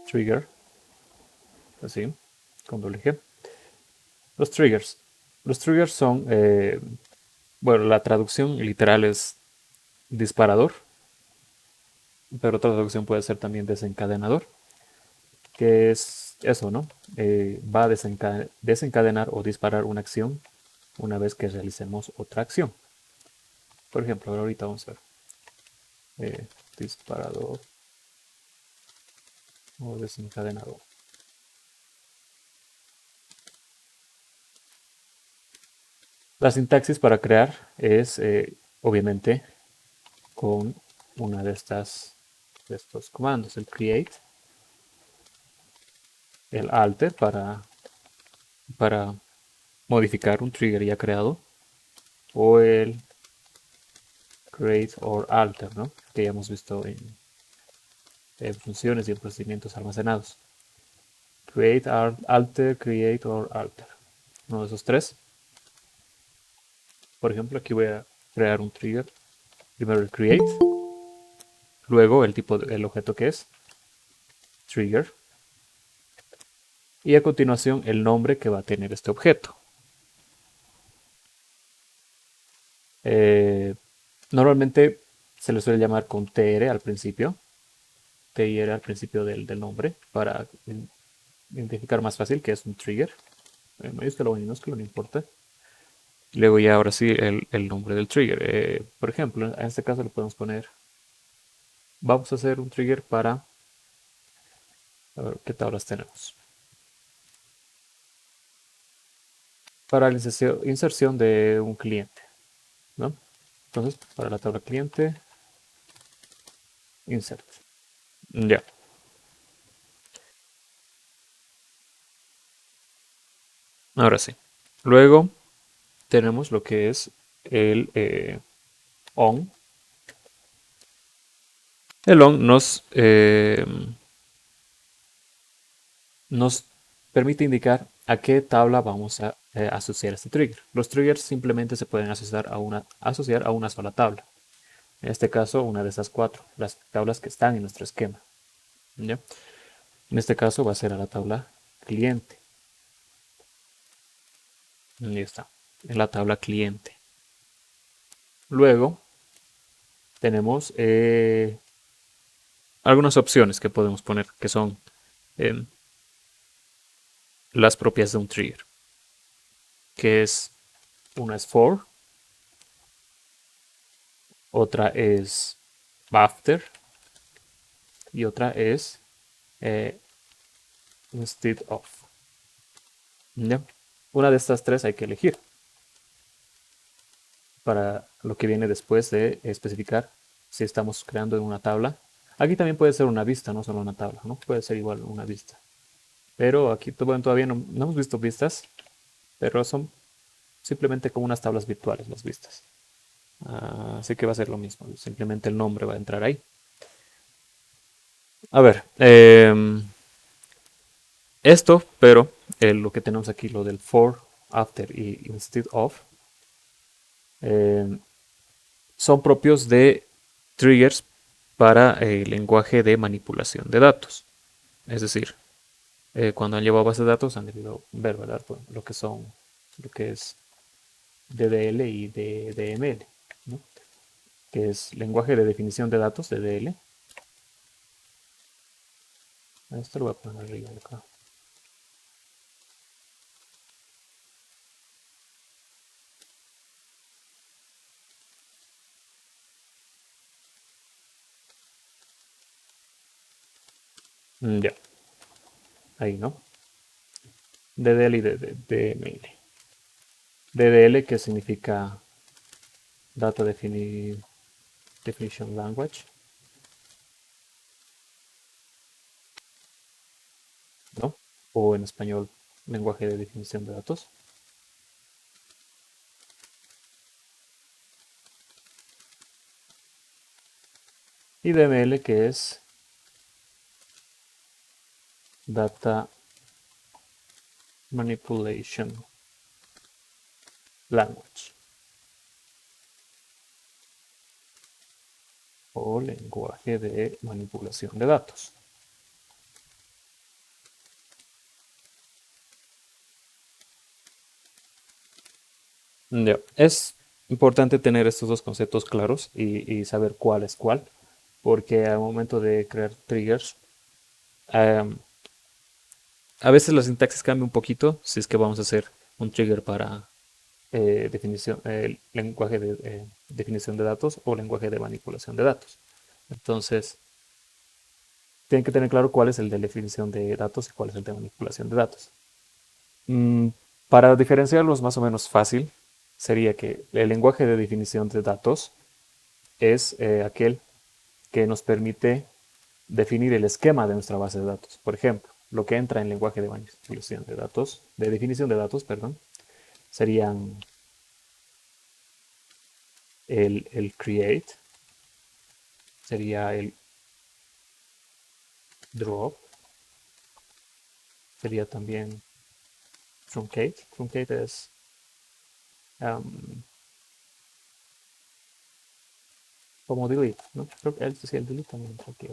trigger, así, con doble G. Los triggers. Los triggers son, bueno, la traducción literal es disparador, pero otra traducción puede ser también desencadenador, que es eso, ¿no? Va a desencadenar o disparar una acción una vez que realicemos otra acción. Por ejemplo, ahorita vamos a ver disparador o desencadenador. La sintaxis para crear es, obviamente, con una de estos comandos, el create, el alter para modificar un trigger ya creado, o el create or alter, ¿no? Que ya hemos visto en funciones y en procedimientos almacenados. Create, alter, create or alter. Uno de esos tres. Por ejemplo, aquí voy a crear un trigger. Primero el create, luego el tipo, el objeto que es trigger, y a continuación el nombre que va a tener este objeto. Eh, Normalmente se le suele llamar con TR al principio, TR al principio del nombre, para identificar más fácil que es un trigger. Mayúscula o minúscula, no importa. Luego ya ahora sí el nombre del trigger. Por ejemplo, en este caso le podemos poner, vamos a hacer un trigger para, a ver, ¿qué tablas tenemos? Para la inserción de un cliente, ¿no? Entonces, para la tabla cliente, insert. Ya, ahora sí. Luego tenemos lo que es el on. El on nos permite indicar a qué tabla vamos a asociar este trigger. Los triggers simplemente se pueden asociar a una sola tabla. En este caso, una de esas cuatro, las tablas que están en nuestro esquema. ¿Ya? En este caso va a ser a la tabla cliente. Ahí está, en la tabla cliente. Luego tenemos algunas opciones que podemos poner, que son eh, las propias de un trigger, que es una es for, otra es after y otra es eh, instead of. ¿Ya? Una de estas tres hay que elegir para lo que viene después de especificar si estamos creando en una tabla. Aquí también puede ser una vista, no solo una tabla, ¿no? Puede ser igual una vista. Pero aquí bueno, todavía no hemos visto vistas, pero son simplemente como unas tablas virtuales las vistas. Así que va a ser lo mismo, simplemente el nombre va a entrar ahí. A ver, esto, pero lo que tenemos aquí, lo del for, after y instead of, em, son propios de triggers para el lenguaje de manipulación de datos. Es decir, cuando han llevado bases de datos han debido ver, ¿verdad? Pues, lo que son, lo que es DDL y DML, ¿no? Que es lenguaje de definición de datos, DDL. Esto lo voy a poner arriba acá. Ya, ahí, ¿no? DDL y DML. DDL que significa Data Definition Language, ¿no? O en español, lenguaje de definición de datos. Y DML que es Data Manipulation Language o lenguaje de manipulación de datos. Ya, es importante tener estos dos conceptos claros y saber cuál es cuál, porque al momento de crear triggers, em, a veces la sintaxis cambia un poquito si es que vamos a hacer un trigger para definición, lenguaje de definición de datos o lenguaje de manipulación de datos. Entonces, tienen que tener claro cuál es el de definición de datos y cuál es el de manipulación de datos. Mm, para diferenciarlos más o menos fácil, sería que el lenguaje de definición de datos es aquel que nos permite definir el esquema de nuestra base de datos. Por ejemplo, lo que entra en lenguaje de manipulación de datos, de definición de datos, perdón, serían el create, sería el drop, sería también truncate. Truncate es um, como delete, ¿no? Creo que el delete también entra aquí.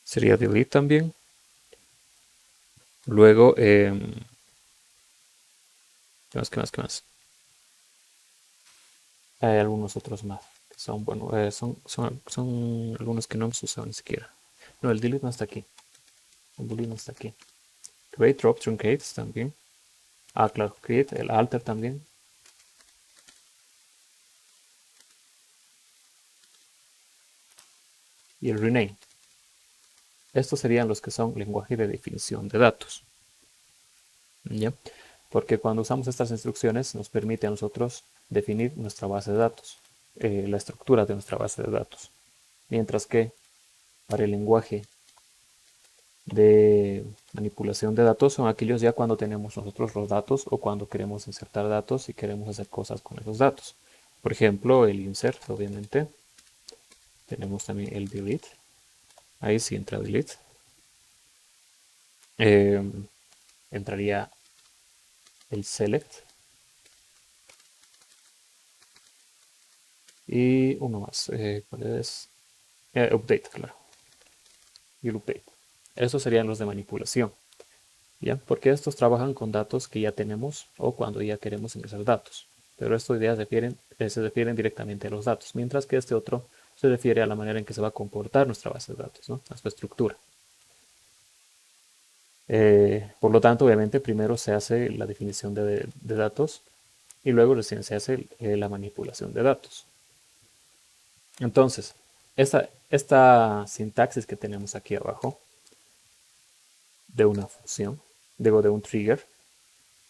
Sería delete también. Luego, ¿qué más? ¿Qué más? ¿Qué más? Hay algunos otros más que son, bueno, son algunos que no hemos usado ni siquiera. No, el delete no está aquí. El delete no está aquí. Create, drop, truncates también. Ah, claro, create, el alter también. Y el rename. Estos serían los que son lenguaje de definición de datos. ¿Ya? Porque cuando usamos estas instrucciones nos permite a nosotros definir nuestra base de datos, la estructura de nuestra base de datos. Mientras que para el lenguaje de manipulación de datos son aquellos ya cuando tenemos nosotros los datos o cuando queremos insertar datos y queremos hacer cosas con esos datos. Por ejemplo, el insert, obviamente. Tenemos también el delete. Ahí sí entra delete. Entraría el select. Y uno más. ¿Cuál es? Update, claro. Y el update. Estos serían los de manipulación. ¿Ya? Porque estos trabajan con datos que ya tenemos o cuando ya queremos ingresar datos. Pero estos ya se refieren directamente a los datos, mientras que este otro se refiere a la manera en que se va a comportar nuestra base de datos, ¿no? A su estructura. Por lo tanto, obviamente, primero se hace la definición de datos y luego recién se hace la manipulación de datos. Entonces, esta sintaxis que tenemos aquí abajo de una función, digo de un trigger,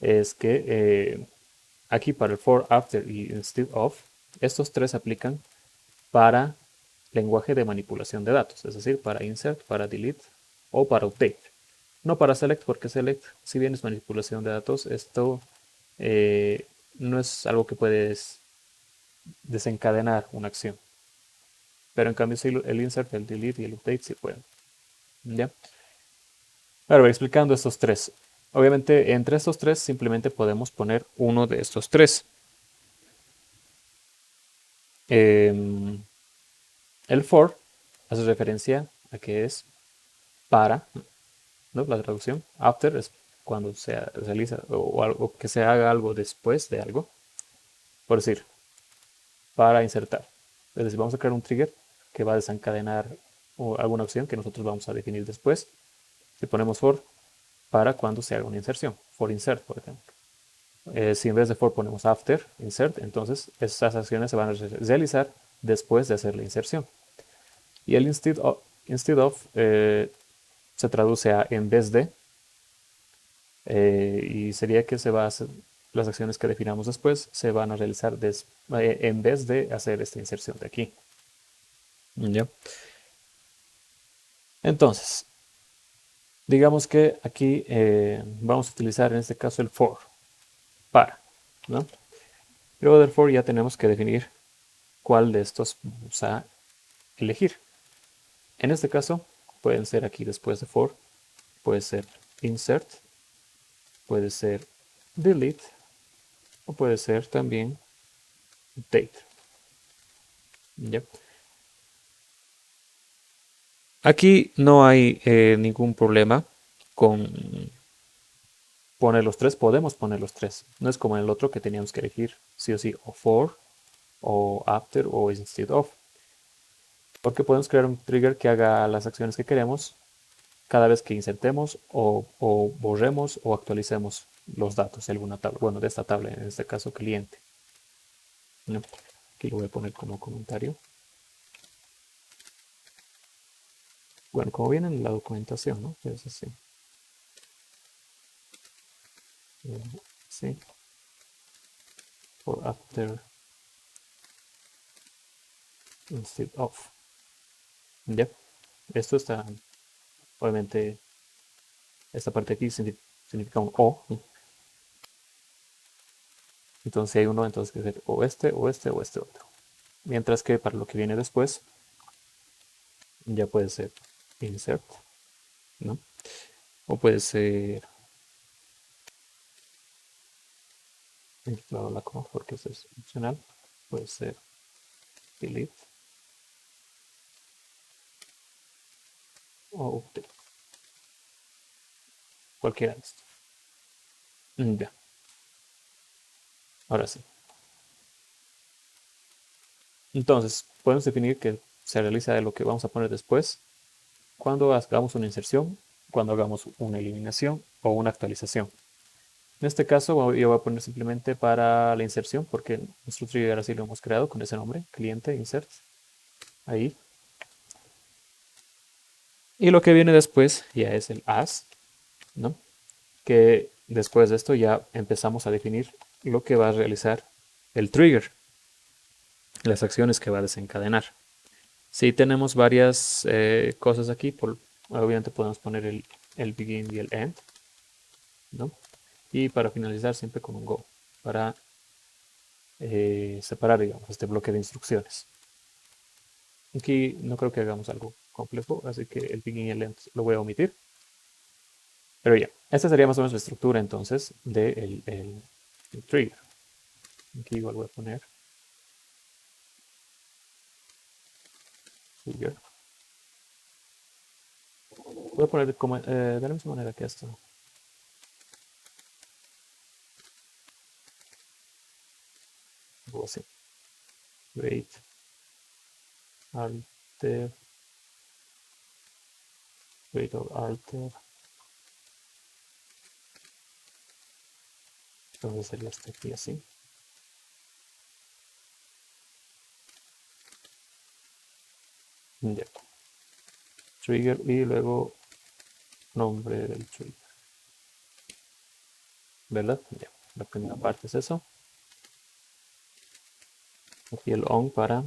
es que aquí para el for, after y instead of, estos tres se aplican para lenguaje de manipulación de datos, es decir, para insert, para delete o para update. No para select, porque select, si bien es manipulación de datos, esto no es algo que puedes desencadenar una acción. Pero en cambio, si el insert, el delete y el update sí pueden. ¿Ya? Ahora, explicando estos tres. Obviamente, entre estos tres simplemente podemos poner uno de estos tres. Em, el for hace referencia a que es para, ¿no? La traducción. After es cuando se realiza o algo que se haga algo después de algo. Por decir, para insertar. Es decir, vamos a crear un trigger que va a desencadenar alguna opción que nosotros vamos a definir después. Si ponemos for para cuando se haga una inserción. For insert, por ejemplo. Si en vez de for ponemos after insert, entonces esas acciones se van a realizar después de hacer la inserción. Y el instead of se traduce a en vez de, y sería que se va a hacer, las acciones que definamos después se van a realizar en vez de hacer esta inserción de aquí. ¿Ya? Entonces, digamos que aquí vamos a utilizar en este caso el for, para, ¿no? Luego del for ya tenemos que definir cuál de estos vamos a elegir. En este caso, pueden ser aquí después de for, puede ser insert, puede ser delete o puede ser también date. ¿Ya? Aquí no hay ningún problema con poner los tres, podemos poner los tres. No es como en el otro que teníamos que elegir sí o sí, o for, o after, o instead of. Porque podemos crear un trigger que haga las acciones que queremos cada vez que insertemos o borremos o actualicemos los datos de alguna tabla. Bueno, de esta tabla, en este caso cliente. ¿No? Aquí lo voy a poner como comentario. Bueno, como viene en la documentación, ¿no? Es así. Sí. For after instead of. Ya. Esto está, obviamente, esta parte aquí significa un o. Entonces, si hay uno, entonces que ser o este, o este, o este otro. Mientras que para lo que viene después, ya puede ser insert, ¿no? O puede ser, claro, la coma, porque eso es opcional. Puede ser delete o update. Cualquiera de estos. Ya, ahora sí. Entonces, podemos definir que se realiza de lo que vamos a poner después cuando hagamos una inserción, cuando hagamos una eliminación o una actualización. En este caso, yo voy a poner simplemente para la inserción, porque nuestro trigger así lo hemos creado con ese nombre, cliente, insert, ahí. Y lo que viene después ya es el as, ¿no? Que después de esto ya empezamos a definir lo que va a realizar el trigger, las acciones que va a desencadenar. Si tenemos varias cosas aquí, obviamente podemos poner el begin y el end, ¿no? Y para finalizar siempre con un go, para separar, digamos, este bloque de instrucciones. Aquí no creo que hagamos algo complejo, así que el begin y el end lo voy a omitir. Pero ya, esta sería más o menos la estructura entonces del el trigger. Aquí igual voy a poner trigger. Voy a poner como, de la misma manera que esto. Algo así. Wait, alter, wait or alter. Entonces sería este aquí así. Ya. Trigger y luego nombre del trigger. ¿Verdad? Ya. La primera parte es eso. Aquí el on para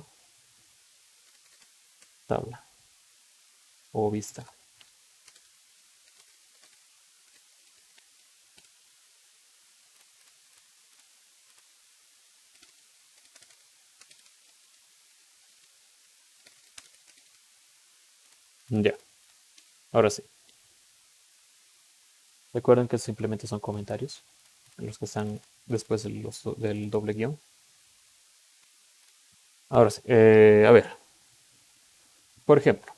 tabla o vista. Ya. Ahora sí. Recuerden que simplemente son comentarios. Los que están después del doble guión. Ahora sí. A ver. Por ejemplo.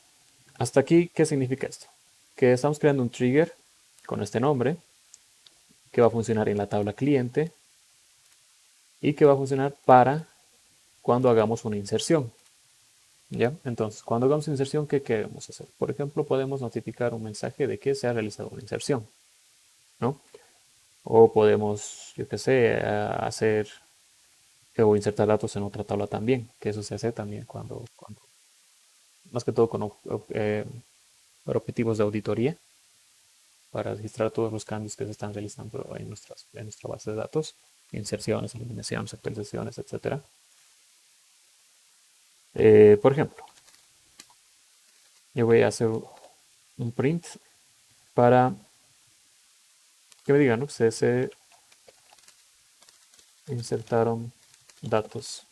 Hasta aquí, ¿qué significa esto? Que estamos creando un trigger con este nombre que va a funcionar en la tabla cliente y que va a funcionar para cuando hagamos una inserción. ¿Ya? Entonces, cuando hagamos inserción, ¿qué queremos hacer? Por ejemplo, podemos notificar un mensaje de que se ha realizado una inserción, ¿no? O podemos, yo qué sé, hacer o insertar datos en otra tabla también, que eso se hace también cuando más que todo para objetivos de auditoría, para registrar todos los cambios que se están realizando en nuestra base de datos, inserciones, eliminaciones, actualizaciones, etc. Por ejemplo, yo voy a hacer un print para que me digan, ¿no? Se insertaron datos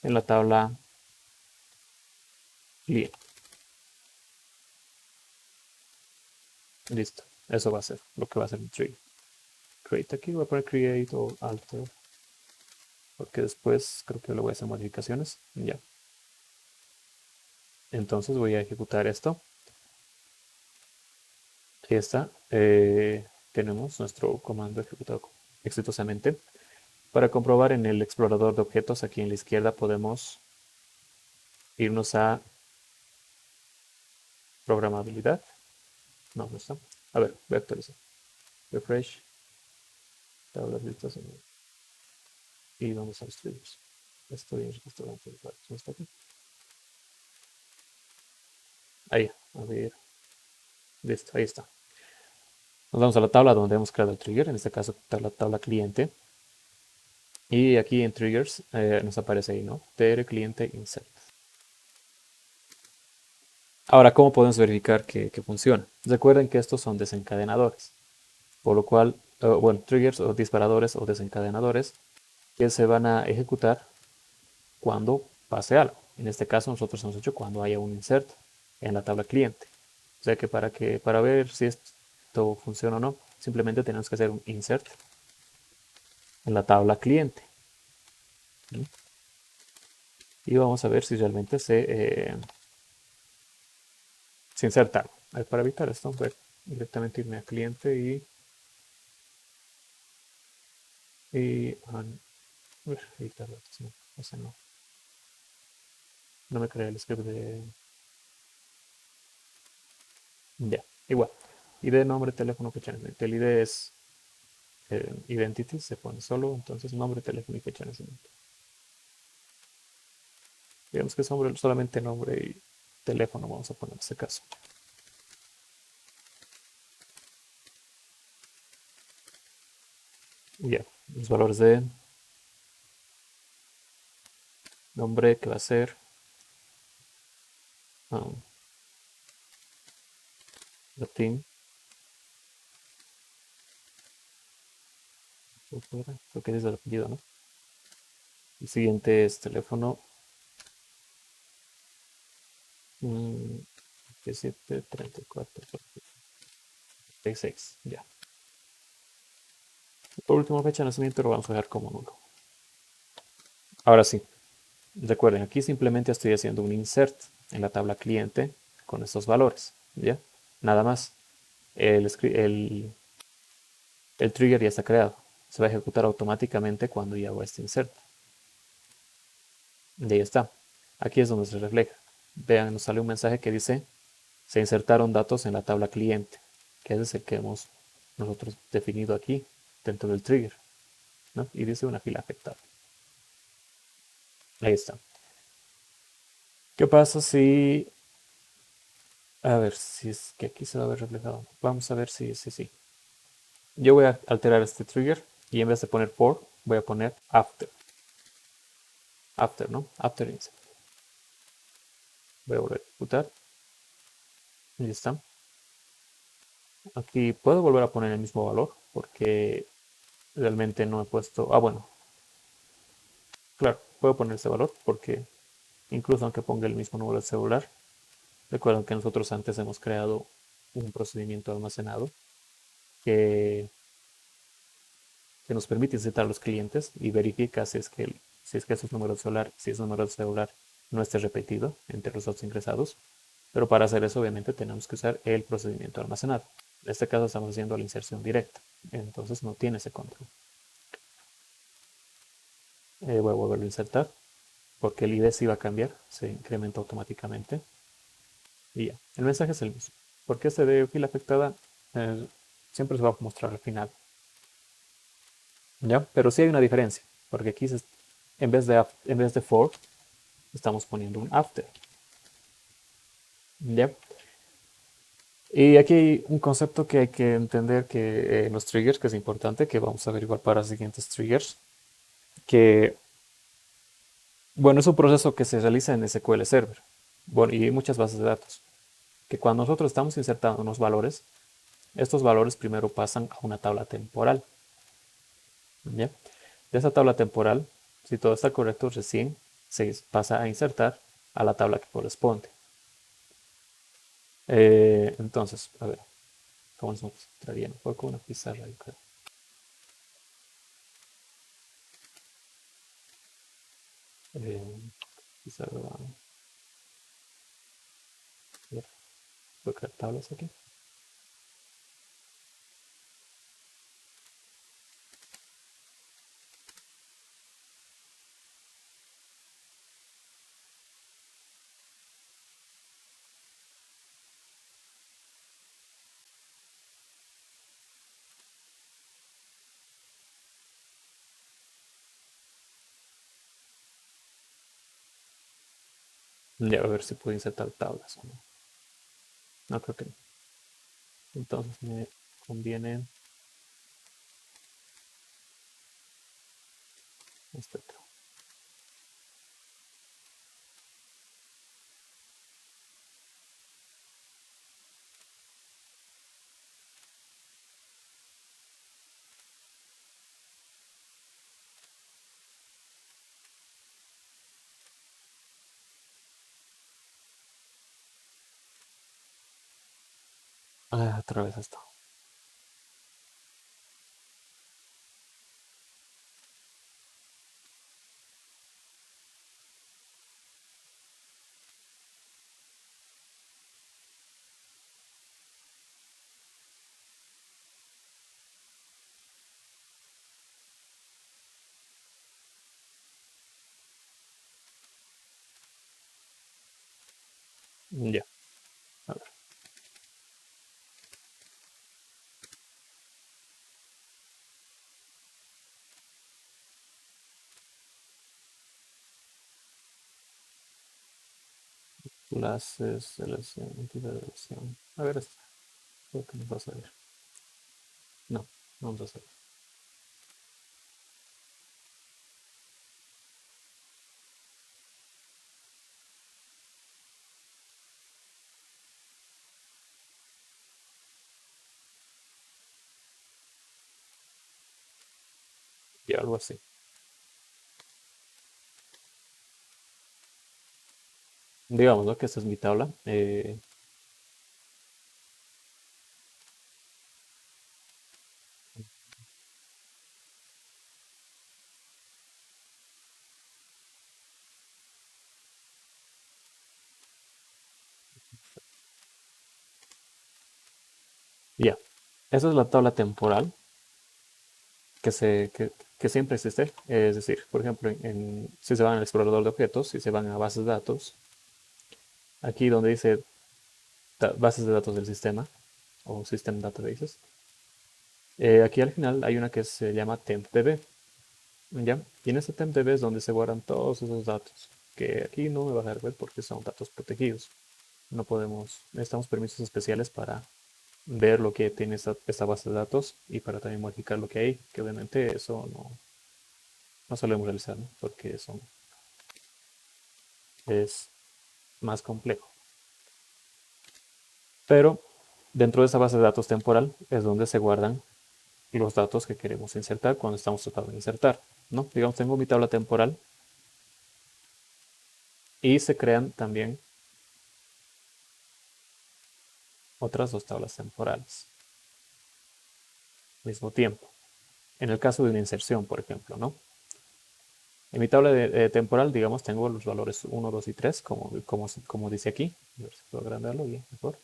en la tabla cliente. Listo. Eso va a ser lo que va a ser mi trigger. Create aquí, voy a poner create o alter, porque después creo que le voy a hacer modificaciones. Ya. Entonces voy a ejecutar esto. Aquí está. tenemos nuestro comando ejecutado exitosamente. Para comprobar en el explorador de objetos, aquí en la izquierda podemos irnos a programabilidad. No, no está. A ver, voy a actualizar. Refresh. Tablas listas. Y vamos a los triggers. Estoy en restaurante. ¿No está aquí? Ahí, a ver. Listo, ahí está. Nos vamos a la tabla donde hemos creado el trigger, en este caso la tabla cliente. Y aquí en triggers nos aparece ahí, ¿no? TR cliente insert. Ahora, ¿cómo podemos verificar que funciona? Recuerden que estos son desencadenadores, por lo cual, bueno, triggers o disparadores o desencadenadores que se van a ejecutar cuando pase algo. En este caso, nosotros hemos hecho cuando haya un insert en la tabla cliente. O sea para ver si esto funciona o no, simplemente tenemos que hacer un insert en la tabla cliente. ¿Sí? Y vamos a ver si realmente se inserta. Para evitar esto, voy a directamente irme a cliente editar datos. No, ese no. No me crea el script de. Ya, igual. ID, nombre, teléfono, fecha de nacimiento. El ID es identity, se pone solo, entonces nombre, teléfono y fecha de nacimiento. Digamos que es solamente nombre y teléfono, vamos a poner en este caso. Ya, los valores de nombre que va a ser latín. Creo que es el apellido, ¿no? El siguiente es teléfono 17 34 36. Ya. Por último, fecha de nacimiento lo vamos a dejar como nulo. Ahora sí, recuerden, aquí simplemente estoy haciendo un insert en la tabla cliente con estos valores. ¿Ya? Nada más. El trigger ya está creado. Se va a ejecutar automáticamente cuando ya hago este insert. Y ahí está. Aquí es donde se refleja. Vean, nos sale un mensaje que dice: se insertaron datos en la tabla cliente, que ese es el que hemos nosotros definido aquí dentro del trigger, ¿no? Y dice una fila afectada. Ahí está. ¿Qué pasa si... A ver, si es que aquí se va a ver reflejado. Vamos a ver si. Yo voy a alterar este trigger y en vez de poner for, voy a poner after. After, ¿no? After insert. Voy a volver a ejecutar. Y ya está. Aquí puedo volver a poner el mismo valor porque realmente no he puesto... Ah, bueno. Claro, puedo poner ese valor porque incluso aunque ponga el mismo número de celular, recuerden que nosotros antes hemos creado un procedimiento almacenado que, que nos permite insertar a los clientes y verifica si es que esos números de celular, si ese número de celular no esté repetido entre los datos ingresados. Pero para hacer eso, obviamente, tenemos que usar el procedimiento almacenado. En este caso estamos haciendo la inserción directa, entonces no tiene ese control. Voy a volverlo a insertar porque el ID sí va a cambiar, se incrementa automáticamente. Y ya, el mensaje es el mismo. Porque este de fila afectada siempre se va a mostrar al final. ¿Ya? Pero sí hay una diferencia, porque aquí en vez de for, estamos poniendo un after. ¿Ya? Y aquí hay un concepto que hay que entender que los triggers, que es importante, que vamos a averiguar para siguientes triggers, que, bueno, es un proceso que se realiza en SQL Server, bueno, y hay muchas bases de datos, que cuando nosotros estamos insertando unos valores, estos valores primero pasan a una tabla temporal. ¿Ya? De esa tabla temporal, si todo está correcto, recién se pasa a insertar a la tabla que corresponde. Entonces, a ver, ¿cómo nos mostraría? Fue con una pizarra, yo creo. Eh, Pizarra, voy a crear tablas aquí. Ya, a ver si puedo insertar tablas o no. No creo que no. Entonces me conviene este otro. Ah, otra vez esto. Ya, a ver. Clases, selección, entidad de elección. A ver, esto. Creo que nos va a salir. No, no vamos a hacer. Ya, algo así. Digamos, ¿no? Que esta es mi tabla. Ya. Esa es la tabla temporal que siempre existe. Es decir, por ejemplo, si se van al explorador de objetos, si se van a bases de datos, aquí donde dice bases de datos del sistema o System Databases, aquí al final hay una que se llama TempDB. ¿Ya? Y en este TempDB es donde se guardan todos esos datos, que aquí no me va a dejar ver porque son datos protegidos. No podemos, necesitamos permisos especiales para ver lo que tiene esta base de datos y para también modificar lo que hay, que obviamente eso no solemos realizar, ¿no? Porque es más complejo. Pero dentro de esa base de datos temporal es donde se guardan los datos que queremos insertar cuando estamos tratando de insertar, ¿no? Digamos, tengo mi tabla temporal y se crean también otras dos tablas temporales al mismo tiempo. En el caso de una inserción, por ejemplo, ¿no? En mi tabla temporal, digamos, tengo los valores 1, 2 y 3, como dice aquí. A ver si puedo agrandarlo bien, mejor.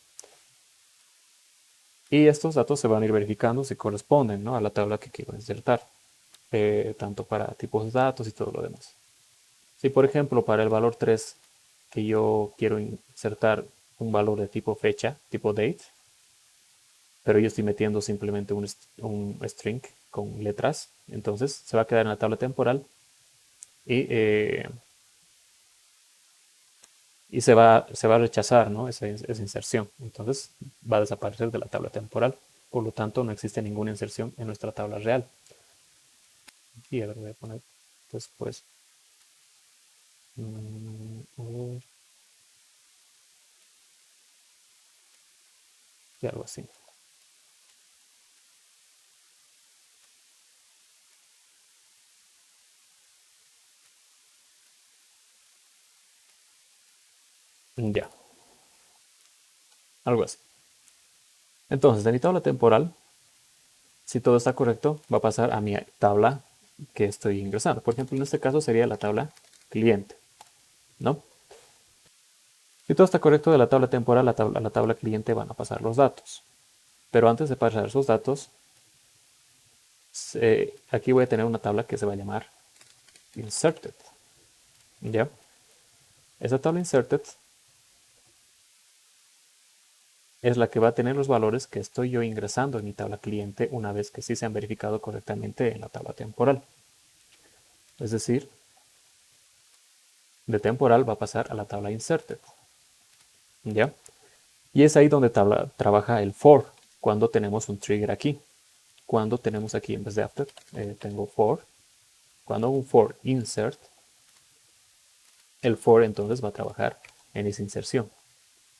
Y estos datos se van a ir verificando si corresponden, ¿no? A la tabla que quiero insertar, tanto para tipos de datos y todo lo demás. Si, por ejemplo, para el valor 3 que yo quiero insertar un valor de tipo fecha, tipo date, pero yo estoy metiendo simplemente un string con letras, entonces se va a quedar en la tabla temporal y, se va a rechazar, ¿no? esa inserción. Entonces va a desaparecer de la tabla temporal. Por lo tanto, no existe ninguna inserción en nuestra tabla real. Y a ver, voy a poner después. A ver, y algo así. Ya, algo así. Entonces, de mi tabla temporal, si todo está correcto, va a pasar a mi tabla que estoy ingresando. Por ejemplo, en este caso sería la tabla cliente, ¿no? Si todo está correcto de la tabla temporal a la tabla cliente van a pasar los datos. Pero antes de pasar esos datos, aquí voy a tener una tabla que se va a llamar inserted. ¿Ya? Esa tabla inserted es la que va a tener los valores que estoy yo ingresando en mi tabla cliente una vez que sí se han verificado correctamente en la tabla temporal. Es decir, de temporal va a pasar a la tabla inserted. ¿Ya? Y es ahí donde trabaja el for, cuando tenemos un trigger aquí. Cuando tenemos aquí en vez de after, tengo for. Cuando hago un for insert, el for entonces va a trabajar en esa inserción.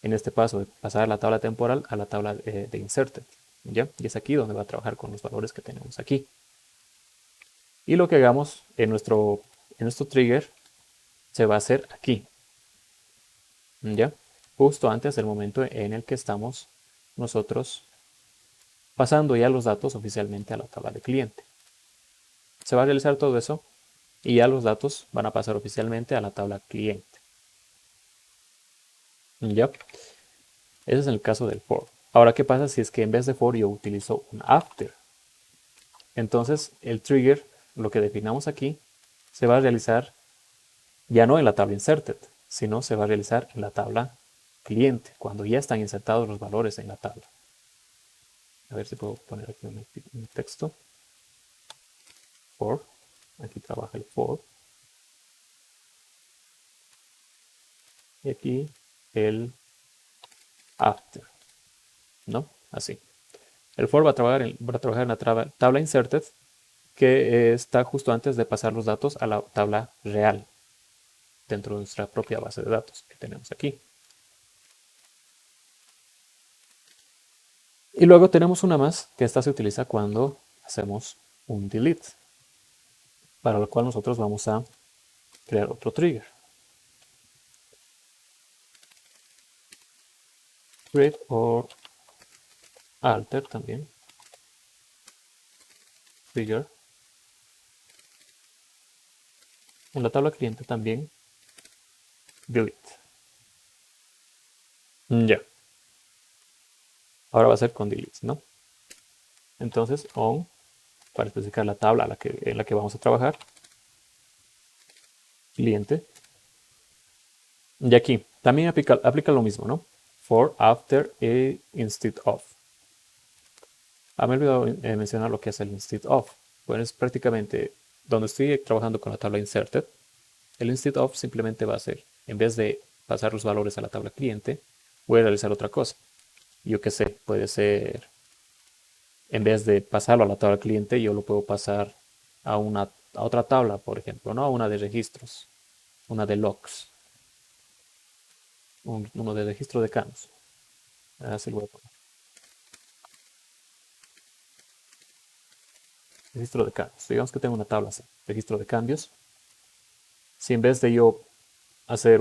En este paso de pasar a la tabla temporal a la tabla de inserted. ¿Ya? Y es aquí donde va a trabajar con los valores que tenemos aquí. Y lo que hagamos en nuestro trigger se va a hacer aquí. ¿Ya? Justo antes del momento en el que estamos nosotros pasando ya los datos oficialmente a la tabla de cliente. Se va a realizar todo eso y ya los datos van a pasar oficialmente a la tabla cliente. ¿Ya? Ese es el caso del for. Ahora, ¿qué pasa si es que en vez de for yo utilizo un after? Entonces, el trigger, lo que definamos aquí, se va a realizar ya no en la tabla inserted, sino se va a realizar en la tabla cliente, cuando ya están insertados los valores en la tabla. A ver si puedo poner aquí un texto. For. Aquí trabaja el for. Y aquí el after. ¿No? Así. El for va a trabajar en la tabla inserted, que está justo antes de pasar los datos a la tabla real, dentro de nuestra propia base de datos que tenemos aquí. Y luego tenemos una más, que esta se utiliza cuando hacemos un delete, para lo cual nosotros vamos a crear otro trigger. Create or alter también. Trigger. En la tabla cliente también delete. Ya. Ahora va a ser con delete, ¿no? Entonces on, para especificar la tabla en la que vamos a trabajar. Cliente. Y aquí también aplica lo mismo, ¿no? For, after e instead of. Me he olvidado mencionar lo que es el instead of. Bueno, es prácticamente donde estoy trabajando con la tabla inserted. El instead of simplemente va a ser, en vez de pasar los valores a la tabla cliente, voy a realizar otra cosa. Yo qué sé, puede ser, en vez de pasarlo a la tabla cliente, yo lo puedo pasar a otra tabla, por ejemplo, ¿no? A una de registros, una de logs, uno de registro de cambios. Así lo voy a poner. Registro de cambios. Digamos que tengo una tabla así, registro de cambios. Si en vez de yo hacer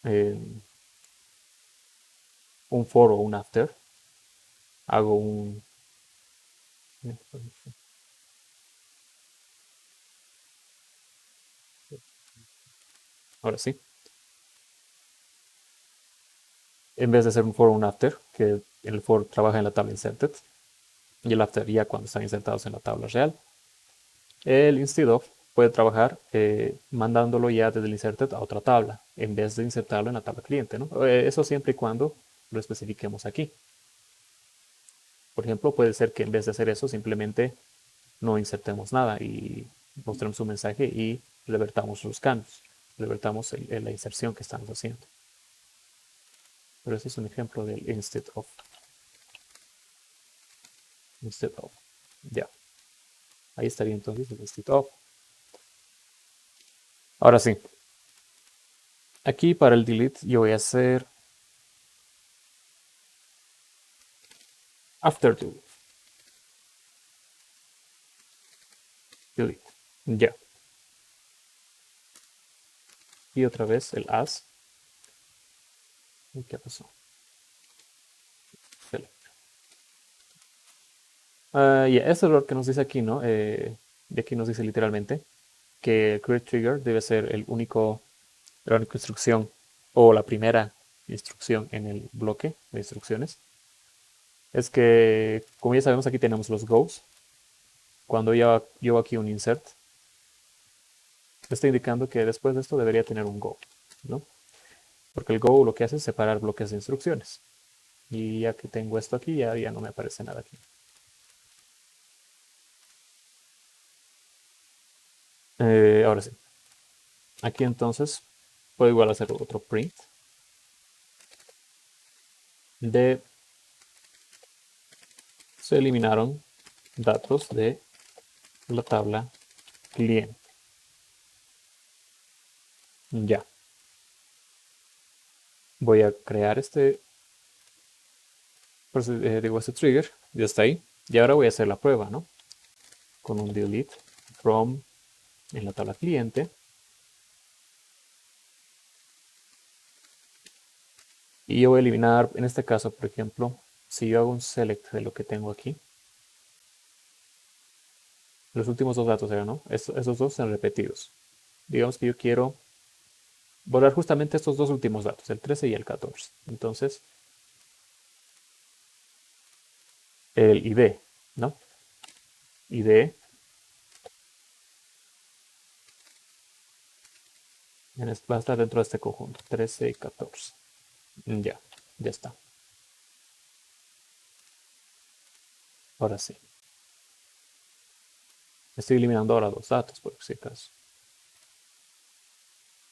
eh, un for o un after, hago un... Ahora sí. En vez de hacer un for o un after, que el for trabaja en la tabla inserted, y el after ya cuando están insertados en la tabla real, el instead of puede trabajar mandándolo ya desde el inserted a otra tabla, en vez de insertarlo en la tabla cliente, ¿no? Eso siempre y cuando lo especifiquemos aquí. Por ejemplo, puede ser que en vez de hacer eso, simplemente no insertemos nada y mostremos un mensaje y revertamos los cambios, revertamos la inserción que estamos haciendo. Pero ese es un ejemplo del instead of. Instead of. Ya. Ahí estaría entonces el instead of. Ahora sí. Aquí para el delete yo voy a hacer after delete. Delete. Ya. Y otra vez el as. ¿Qué pasó? Ya, este error que nos dice aquí, ¿no? De aquí nos dice literalmente que el create trigger debe ser la única instrucción o la primera instrucción en el bloque de instrucciones. Es que, como ya sabemos, aquí tenemos los goes. Cuando yo hago aquí un insert, está indicando que después de esto debería tener un go, ¿no? Porque el go lo que hace es separar bloques de instrucciones. Y ya que tengo esto aquí, ya no me aparece nada aquí. Ahora sí. Aquí entonces puedo igual hacer otro print de se eliminaron datos de la tabla cliente. Ya. Voy a crear este trigger. Ya está ahí. Y ahora voy a hacer la prueba, ¿no? Con un delete from en la tabla cliente. Y yo voy a eliminar, en este caso, por ejemplo, si yo hago un select de lo que tengo aquí, los últimos dos datos eran, ¿no? Esos dos son repetidos. Digamos que yo quiero borrar justamente estos dos últimos datos, el 13 y el 14. Entonces, el ID, ¿no? ID va a estar dentro de este conjunto, 13 y 14. Ya está. Ahora sí. Estoy eliminando ahora dos datos, por si acaso.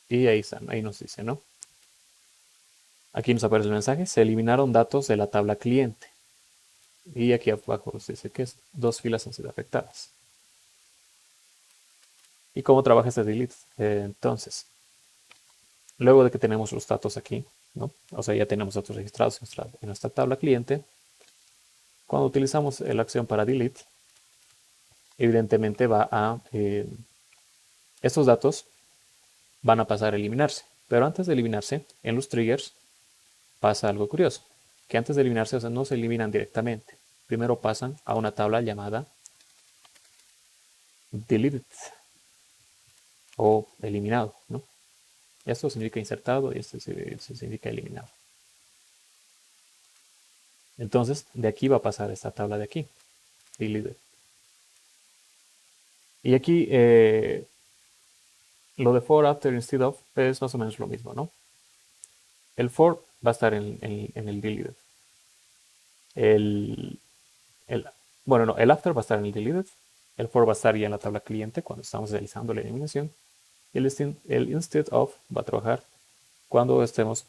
Y ahí están, ahí nos dice, ¿no? Aquí nos aparece el mensaje, se eliminaron datos de la tabla cliente. Y aquí abajo nos dice que dos filas han sido afectadas. ¿Y cómo trabaja este delete? Entonces, luego de que tenemos los datos aquí, ¿no? O sea, ya tenemos datos registrados en nuestra tabla cliente. Cuando utilizamos la acción para delete, evidentemente estos datos van a pasar a eliminarse. Pero antes de eliminarse, en los triggers pasa algo curioso, que antes de eliminarse, o sea, no se eliminan directamente. Primero pasan a una tabla llamada deleted o eliminado, ¿no? Esto significa insertado y esto significa eliminado. Entonces, de aquí va a pasar esta tabla de aquí, deleted. Y aquí lo de for, after, instead of es más o menos lo mismo, ¿no? El for va a estar en el deleted. El, el, bueno, no, el after va a estar en el deleted. El for va a estar ya en la tabla cliente cuando estamos realizando la eliminación. Y el instead of va a trabajar cuando estemos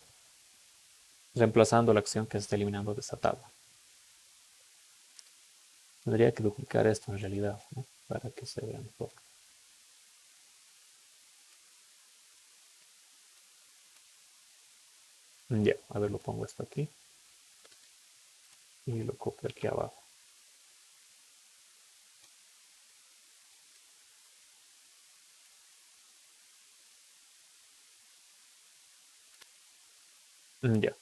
reemplazando la acción que se está eliminando de esta tabla. Tendría que duplicar esto en realidad, ¿no? Para que se vea mejor. Ya, a ver, lo pongo esto aquí y lo copio aquí abajo. Ya.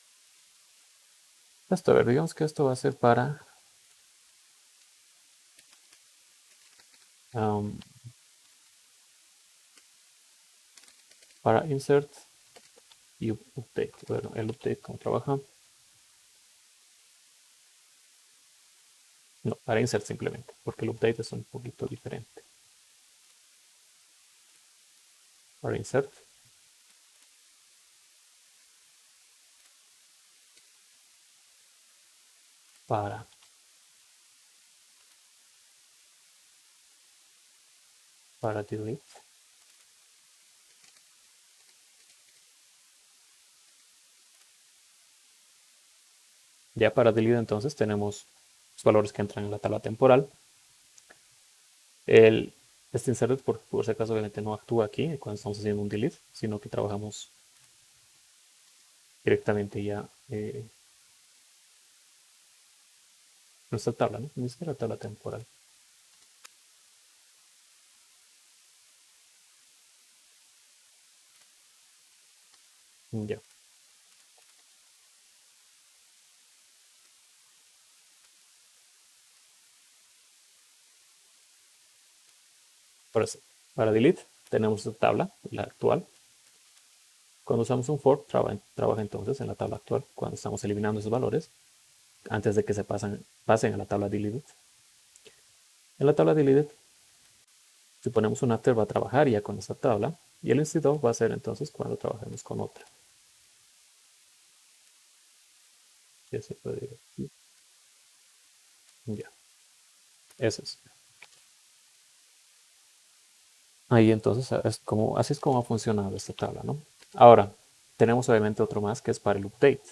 Esto, a ver, digamos que esto va a ser um, para insert y update. Bueno, el update, ¿cómo trabaja? No, para insert simplemente, porque el update es un poquito diferente. Para insert. Para delete. Ya para delete entonces tenemos los valores que entran en la tabla temporal. Este insert por si acaso obviamente no actúa aquí cuando estamos haciendo un delete, sino que trabajamos directamente ya nuestra tabla, ¿no? Ni siquiera la tabla temporal. Ya. Ahora sí, para delete tenemos esta tabla, la actual. Cuando usamos un for, trabaja entonces en la tabla actual, cuando estamos eliminando esos valores, antes de que pasen a la tabla deleted. En la tabla deleted, si ponemos un after, va a trabajar ya con esta tabla, y el instead of va a ser entonces cuando trabajemos con otra. Ya se puede ir aquí. Ya, eso es. Ahí entonces así es como ha funcionado esta tabla, ¿no? Ahora, tenemos obviamente otro más que es para el update.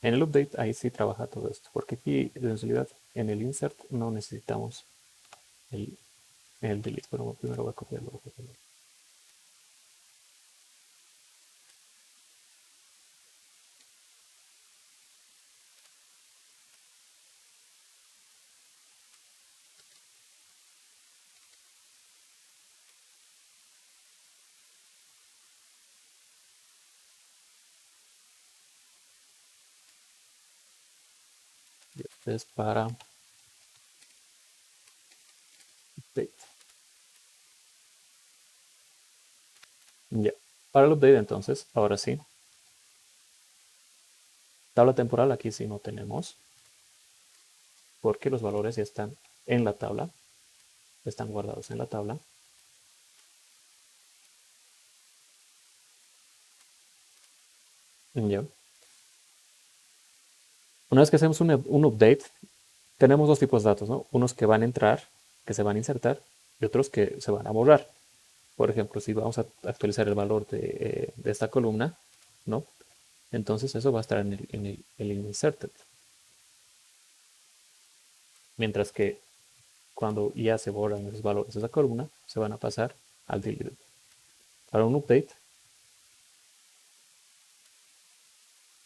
En el update ahí sí trabaja todo esto, porque aquí en realidad en el insert no necesitamos el, el delete, pero primero voy a copiarlo. Voy a copiarlo. Y este es para update. Ya. Para el update entonces, ahora sí. Tabla temporal aquí sí no tenemos, porque los valores ya están en la tabla, están guardados en la tabla. Ya. Una vez que hacemos un update, tenemos dos tipos de datos, ¿no? Unos que van a entrar, que se van a insertar, y otros que se van a borrar. Por ejemplo, si vamos a actualizar el valor de esta columna, ¿no? Entonces eso va a estar en el inserted. Mientras que cuando ya se borran los valores de esa columna, se van a pasar al deleted. Para un update,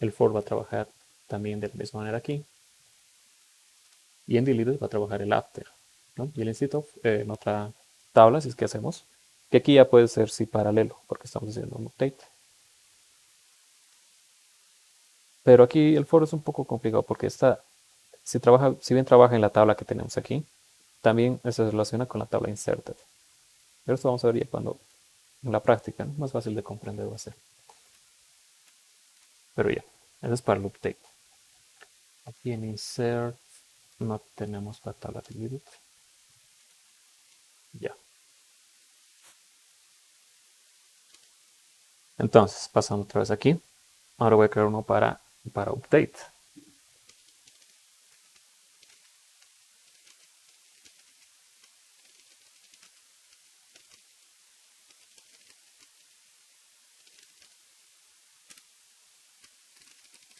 el for va a trabajar también de la misma manera aquí. Y en deleted va a trabajar el after, ¿no? Y el instead of en otra tabla, si es que hacemos, que aquí ya puede ser sí paralelo, porque estamos haciendo un update. Pero aquí el for es un poco complicado porque si bien trabaja en la tabla que tenemos aquí, también se relaciona con la tabla inserted. Pero esto vamos a ver ya cuando en la práctica, ¿no? Más fácil de comprender va a ser. Pero ya, eso es para el update. Aquí en insert no tenemos la tabla deleted. Ya. Entonces, pasando otra vez aquí. Ahora voy a crear uno para update.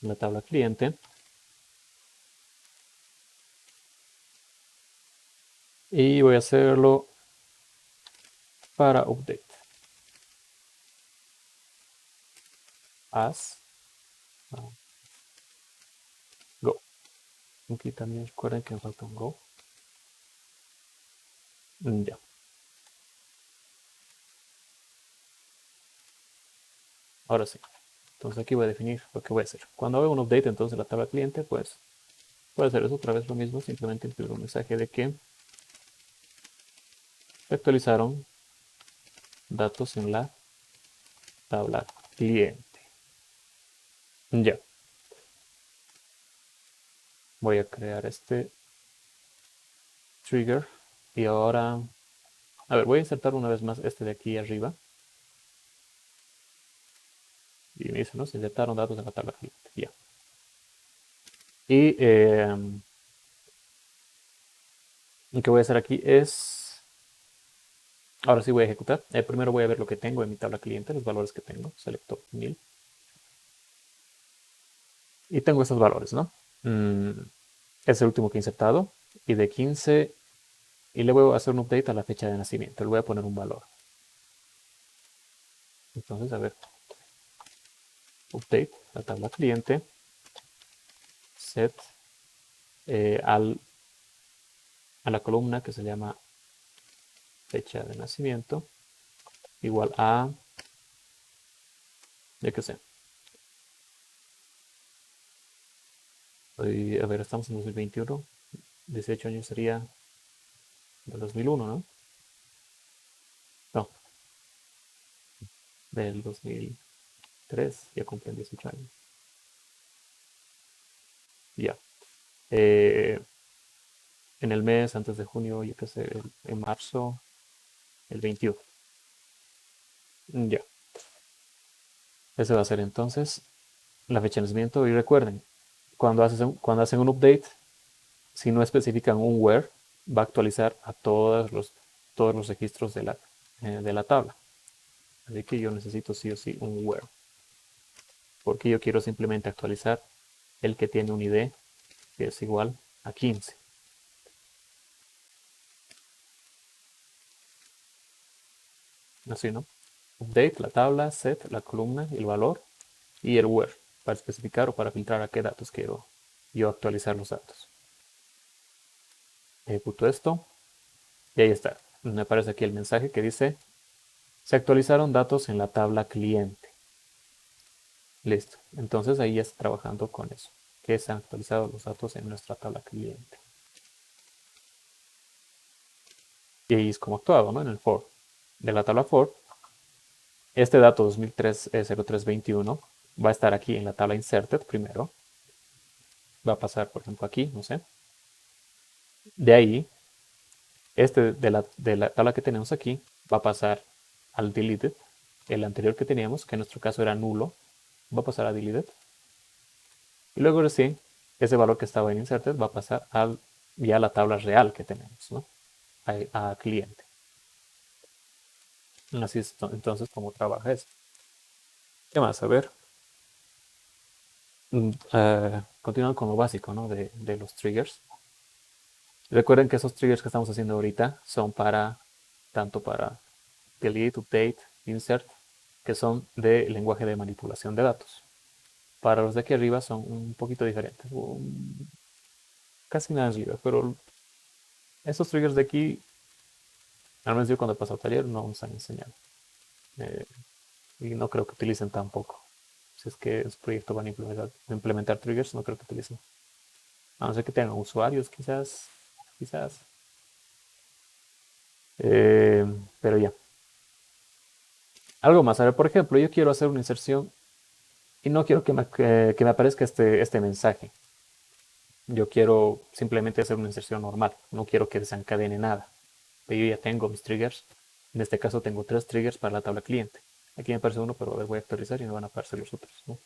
La tabla cliente. Y voy a hacerlo para update. As go. Aquí también recuerden que nos falta un go. Ya. Ahora sí. Entonces aquí voy a definir lo que voy a hacer. Cuando haga un update entonces la tabla cliente, pues puede hacer eso otra vez lo mismo. Simplemente incluir un mensaje de que se actualizaron datos en la tabla cliente. Ya. Voy a crear este trigger. Y ahora, a ver, voy a insertar una vez más este de aquí arriba. Y me dice, ¿no? Se insertaron datos en la tabla cliente. Ya. Y lo que voy a hacer aquí es, ahora sí voy a ejecutar. Primero voy a ver lo que tengo en mi tabla cliente, los valores que tengo. Selecto 1000. Y tengo estos valores, ¿no? Es el último que he insertado. Y de 15, y le voy a hacer un update a la fecha de nacimiento. Le voy a poner un valor. Entonces, a ver, update, la tabla cliente, set eh, al, a la columna que se llama fecha de nacimiento, igual a, de que sé. A ver, estamos en 2021. 18 años sería del 2001, ¿no? No, del 2003, ya cumplen 18 años. Ya. Eh, en el mes antes de junio, yo qué sé, en marzo, el 21. Ya. Ese va a ser entonces la fecha de nacimiento. Y recuerden, cuando hacen un update, si no especifican un where, va a actualizar a todos los registros de la tabla. Así que yo necesito sí o sí un where, porque yo quiero simplemente actualizar el que tiene un ID que es igual a 15. Así, ¿no? Update, la tabla, set, la columna, el valor y el where para especificar o para filtrar a qué datos quiero yo actualizar los datos. Ejecuto esto y ahí está. Me aparece aquí el mensaje que dice: se actualizaron datos en la tabla cliente. Listo. Entonces ahí ya está trabajando con eso, que se han actualizado los datos en nuestra tabla cliente. Y ahí es como actuado, ¿no? En el for. De la tabla for, este dato 2003-0321 va a estar aquí en la tabla inserted primero. Va a pasar, por ejemplo, aquí, no sé. De ahí, este de la tabla que tenemos aquí va a pasar al deleted. El anterior que teníamos, que en nuestro caso era nulo, va a pasar a deleted. Y luego recién, ese valor que estaba en inserted va a pasar ya a la tabla real que tenemos, ¿no? A cliente. Así es entonces como trabaja eso. ¿Qué más? A ver. Continuando con lo básico, ¿no? De los triggers. Recuerden que esos triggers que estamos haciendo ahorita son tanto para delete, update, insert, que son de lenguaje de manipulación de datos. Para los de aquí arriba son un poquito diferentes. Casi nada es libre, pero esos triggers de aquí, al menos yo cuando he pasado taller, no nos han enseñado. Eh, y no creo que utilicen tampoco. Si es que en su proyecto van a implementar triggers, no creo que utilicen. A no ser que tengan usuarios, quizás. Quizás. Pero ya. Algo más. A ver, por ejemplo, yo quiero hacer una inserción y no quiero que me aparezca este mensaje. Yo quiero simplemente hacer una inserción normal. No quiero que desencadene nada. Pero yo ya tengo mis triggers. En este caso tengo 3 triggers para la tabla cliente. Aquí me aparece uno, pero a ver, voy a actualizar y me van a aparecer los otros, ¿no?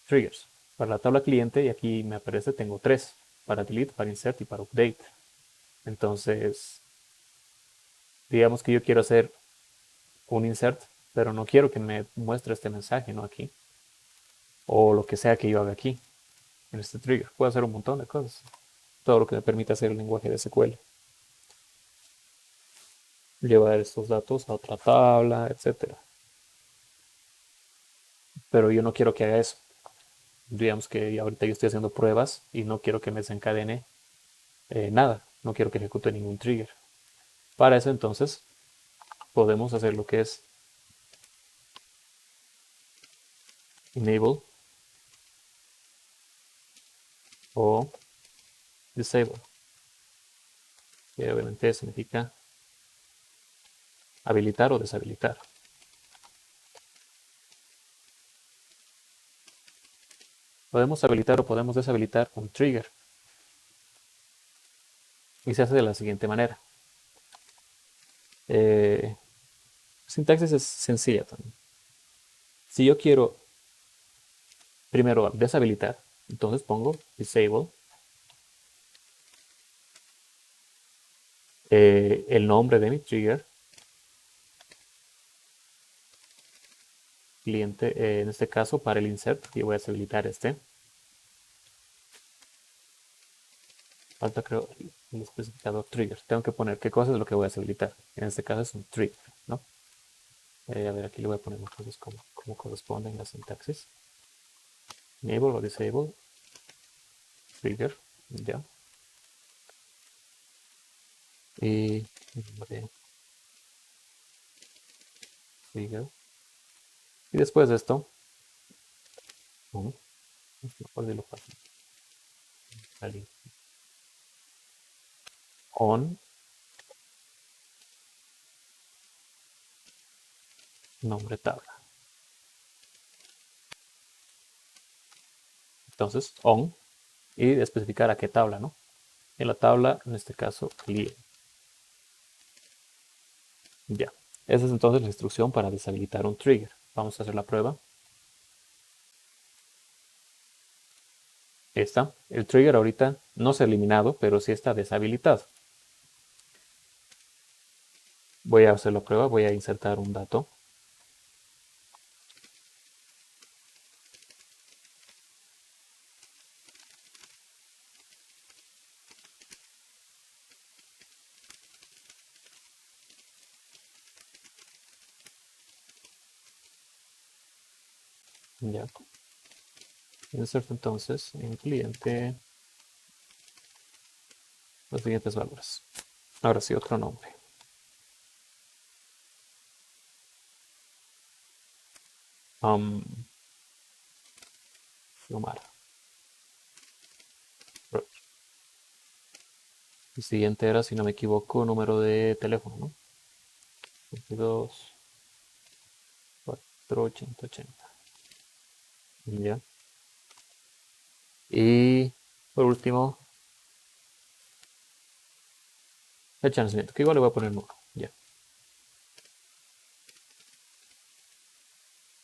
Triggers para la tabla cliente y aquí me aparece, tengo 3 para delete, para insert y para update. Entonces, digamos que yo quiero hacer un insert, pero no quiero que me muestre este mensaje, ¿no? Aquí. O lo que sea que yo haga aquí, en este trigger. Puedo hacer un montón de cosas. Todo lo que me permite hacer el lenguaje de SQL. Llevar estos datos a otra tabla, etc. Pero yo no quiero que haga eso. Digamos que ahorita yo estoy haciendo pruebas y no quiero que me desencadene nada. No quiero que ejecute ningún trigger. Para eso entonces podemos hacer lo que es enable o disable, que obviamente significa habilitar o deshabilitar. Podemos habilitar o podemos deshabilitar un trigger y se hace de la siguiente manera. Sintaxis es sencilla también. Si yo quiero primero deshabilitar, entonces pongo disable, el nombre de mi trigger, cliente, en este caso para el insert, y voy a deshabilitar este. Falta creo el especificador trigger. Tengo que poner qué cosa es lo que voy a deshabilitar. En este caso es un trigger, ¿no? A ver, aquí le voy a poner las cosas como corresponden la sintaxis. Enable o disable, trigger, ya. Y trigger. Y después de esto, mejor de lo fácil. On, nombre tabla. Entonces, on y especificar a qué tabla, ¿no? En la tabla, en este caso, cliente. Ya. Esa es entonces la instrucción para deshabilitar un trigger. Vamos a hacer la prueba. Esta. El trigger ahorita no se ha eliminado, pero sí está deshabilitado. Voy a hacer la prueba, voy a insertar un dato. Ya. Inserto entonces en cliente los siguientes valores. Ahora sí, otro nombre. Omar. El siguiente era, si no me equivoco, número de teléfono, ¿no? 22 4 80 80. Ya. Y por último, fecha de nacimiento, que igual le voy a poner número. Ya.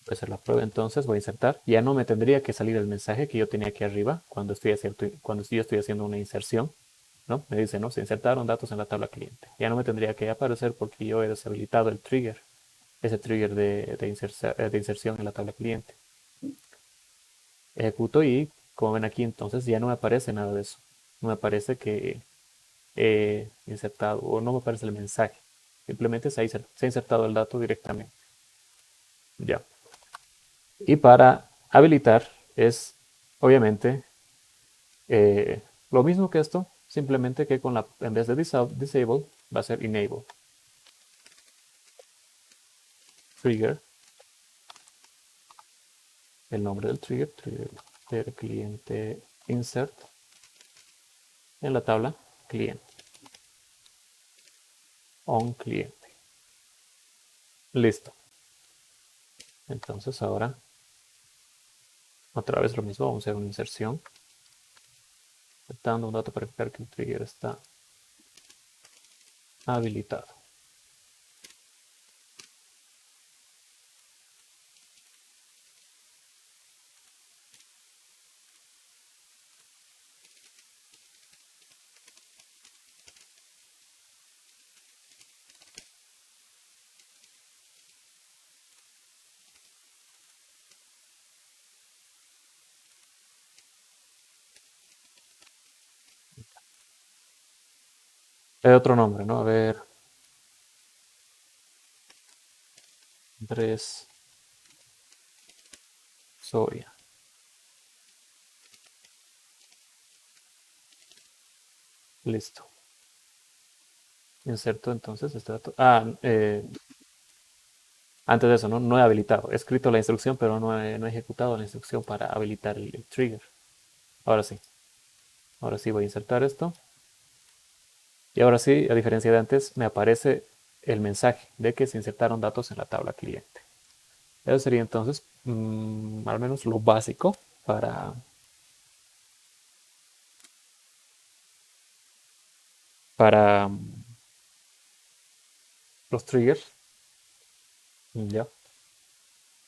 Voy a hacer la prueba entonces, voy a insertar. Ya no me tendría que salir el mensaje que yo tenía aquí arriba cuando yo estoy haciendo una inserción, ¿no? Me dice, ¿no? Se insertaron datos en la tabla cliente. Ya no me tendría que aparecer porque yo he deshabilitado el trigger, ese trigger de inserción en la tabla cliente. Ejecuto y, como ven aquí, entonces ya no me aparece nada de eso. No me aparece que he insertado o no me aparece el mensaje. Simplemente se ha insertado el dato directamente. Ya. Y para habilitar es, obviamente, lo mismo que esto, simplemente que en vez de disable va a ser enable. Trigger, el nombre del trigger del cliente insert en la tabla cliente. On cliente. Listo. Entonces ahora, otra vez lo mismo, vamos a hacer una inserción. Dando un dato para verificar que el trigger está habilitado. Hay otro nombre, ¿no? A ver, Andrés Soria. Listo. Inserto entonces este dato. Antes de eso, ¿no? No he habilitado. He escrito la instrucción, pero no he ejecutado la instrucción para habilitar el trigger. Ahora sí. Ahora sí voy a insertar esto. Y ahora sí, a diferencia de antes, me aparece el mensaje de que se insertaron datos en la tabla cliente. Eso sería entonces al menos lo básico para los triggers. Ya.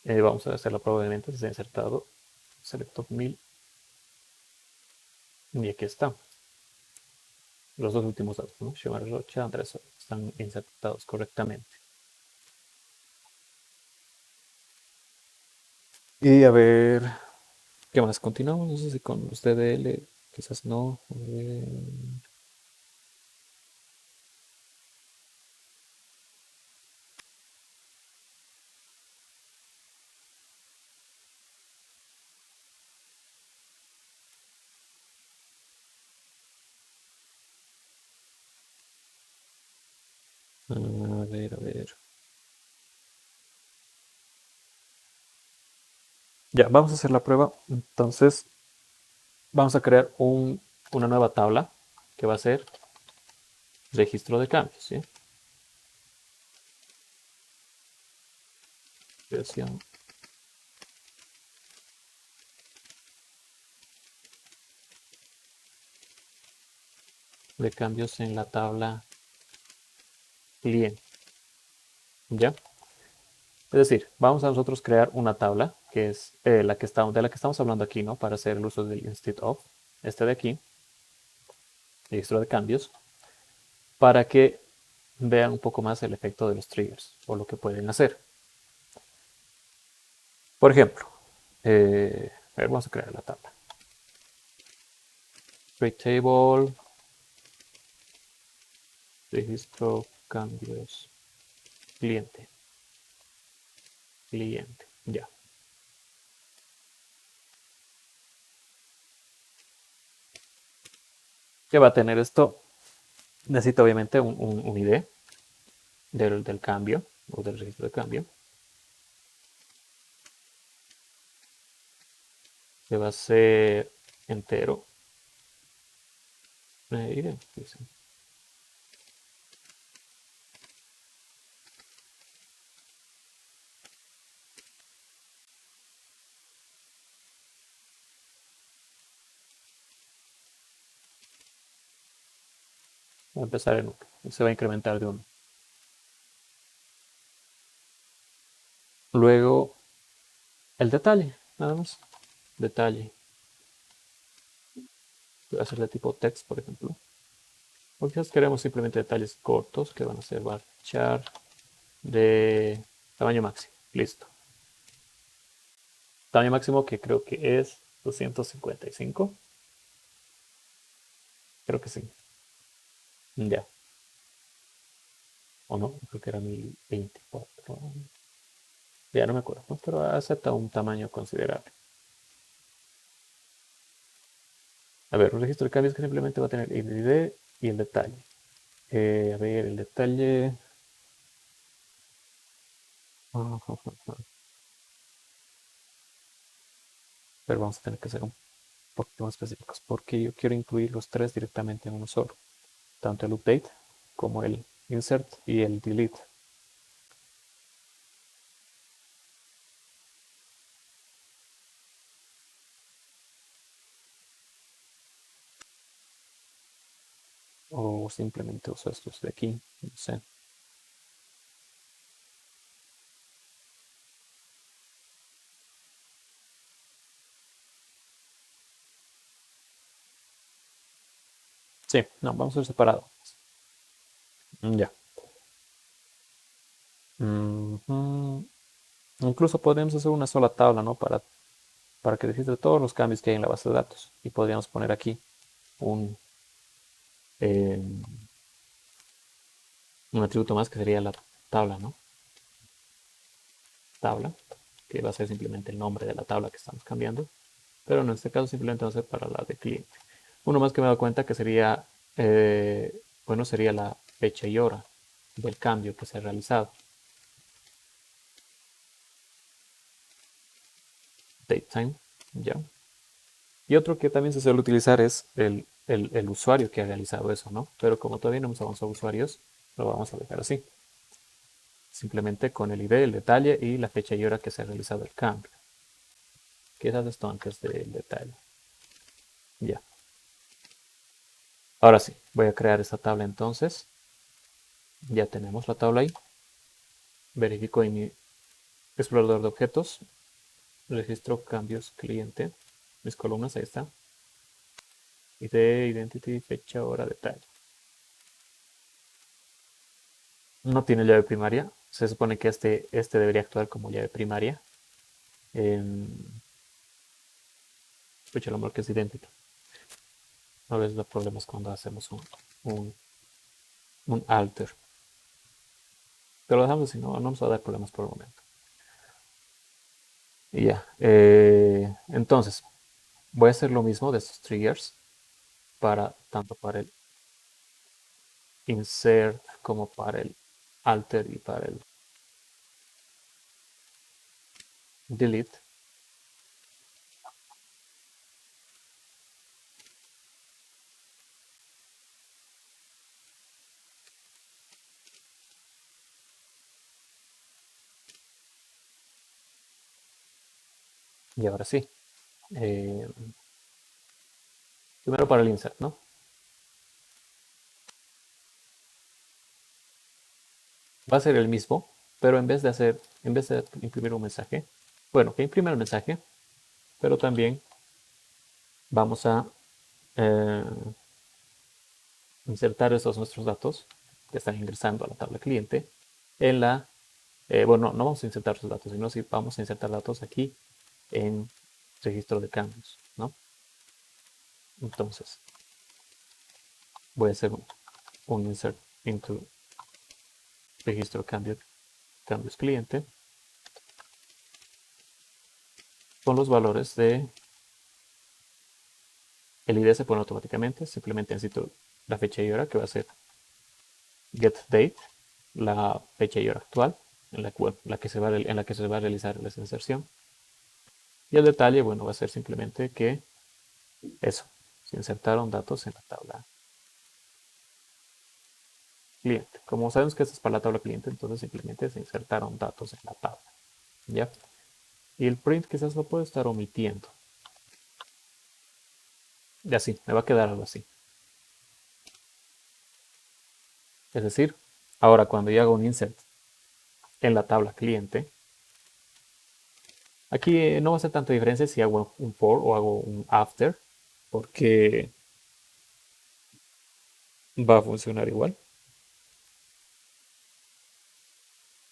Vamos a hacer la prueba de si se ha insertado. Select of 1000. Y aquí está. Los dos últimos datos, ¿no? Xiomara Rocha, Andrés, están insertados correctamente. Y a ver, ¿qué más? Continuamos, no sé si con los DDL, quizás no. A ver, a ver. Ya, vamos a hacer la prueba. Entonces, vamos a crear una nueva tabla que va a ser registro de cambios, ¿sí? Creación de cambios en la tabla cliente. ¿Ya? Es decir, vamos a nosotros crear una tabla que es de la que estamos hablando aquí, ¿no? Para hacer el uso del instead of, este de aquí, registro de cambios, para que vean un poco más el efecto de los triggers o lo que pueden hacer. Por ejemplo, a ver, vamos a crear la tabla. Create table, registro cambios, cliente, ya. ¿Qué va a tener esto? Necesita obviamente un ID del cambio o del registro de cambio. Que va a ser entero. ID, sí. Va a empezar en 1. Se va a incrementar de 1. Luego, el detalle, nada más. Detalle. Va a ser de tipo text, por ejemplo. O quizás queremos simplemente detalles cortos que van a ser varchar de tamaño máximo. Listo. Tamaño máximo que creo que es 255. Creo que sí. Ya. O no, creo que era 1024. Ya no me acuerdo, ¿no? Pero acepta un tamaño considerable. A ver, un registro de cambios que simplemente va a tener el ID y el detalle. A ver, el detalle. Pero vamos a tener que ser un poquito más específicos porque yo quiero incluir los tres directamente en uno solo. Tanto el update como el insert y el delete. O simplemente uso estos de aquí, no sé. Sí, no, vamos a ir separado. Ya. Incluso podríamos hacer una sola tabla, ¿no? Para que registre todos los cambios que hay en la base de datos. Y podríamos poner aquí un, eh, un atributo más que sería la tabla, ¿no? Tabla, que va a ser simplemente el nombre de la tabla que estamos cambiando. Pero en este caso simplemente va a ser para la de cliente. Uno más que me he dado cuenta que sería, bueno, sería la fecha y hora del cambio que se ha realizado. Datetime, ya. Y otro que también se suele utilizar es el usuario que ha realizado eso, ¿no? Pero como todavía no hemos avanzado usuarios, lo vamos a dejar así. Simplemente con el ID, el detalle y la fecha y hora que se ha realizado el cambio. Quizás esto antes del detalle. Ya. Ahora sí, voy a crear esta tabla entonces. Ya tenemos la tabla ahí. Verifico en mi explorador de objetos. Registro cambios cliente. Mis columnas, ahí está. ID, identity, fecha, hora, detalle. No tiene llave primaria. Se supone que este debería actuar como llave primaria. Pucha, el amor que es idéntico. A veces da problemas cuando hacemos un, un alter. Pero lo dejamos así, no nos va a dar problemas por el momento. Y ya. Entonces, voy a hacer lo mismo de estos triggers tanto para el insert como para el alter y para el delete. Y ahora sí. eh, Primero para el insert, ¿no? Va a ser el mismo, pero en vez de imprimir un mensaje, bueno, que imprima el mensaje, pero también vamos a eh, insertar estos nuestros datos que están ingresando a la tabla cliente en la, bueno, no vamos a insertar sus datos, sino si vamos a insertar datos aquí en registro de cambios, ¿no? Entonces, voy a hacer un insert into registro cambios cliente con los valores de el ID se pone automáticamente, simplemente necesito la fecha y hora que va a ser getDate, la fecha y hora actual en la que se va a realizar la inserción. Y el detalle, bueno, va a ser simplemente que eso, se insertaron datos en la tabla cliente. Como sabemos que esta es para la tabla cliente, entonces simplemente se insertaron datos en la tabla. ¿Ya? Y el print quizás lo puedo estar omitiendo. Y así, me va a quedar algo así. Es decir, ahora cuando yo hago un insert en la tabla cliente, aquí no va a ser tanta diferencia si hago un for o hago un after, porque va a funcionar igual.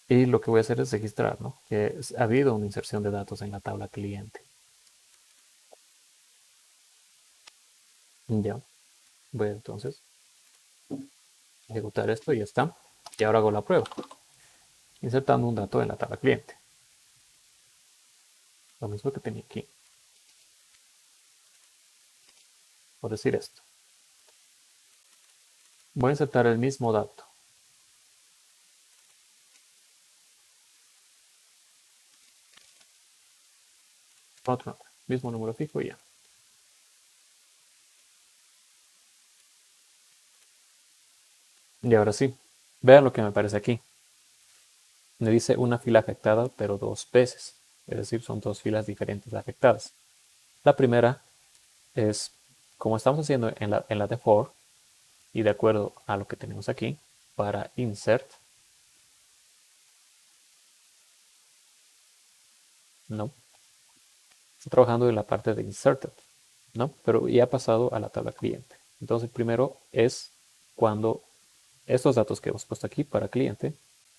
Y lo que voy a hacer es registrar, ¿no? Que ha habido una inserción de datos en la tabla cliente. Ya. Voy entonces a ejecutar esto y ya está. Y ahora hago la prueba, insertando un dato en la tabla cliente. Lo mismo que tenía aquí. Por decir esto. Voy a insertar el mismo dato. Otro nombre. Mismo número fijo y ya. Y ahora sí. Vean lo que me aparece aquí. Me dice una fila afectada, pero dos veces. Es decir, son dos filas diferentes afectadas. La primera es, como estamos haciendo en la de for, y de acuerdo a lo que tenemos aquí, para insert, no, está trabajando en la parte de inserted, ¿no? Pero ya ha pasado a la tabla cliente. Entonces, primero es cuando estos datos que hemos puesto aquí para cliente,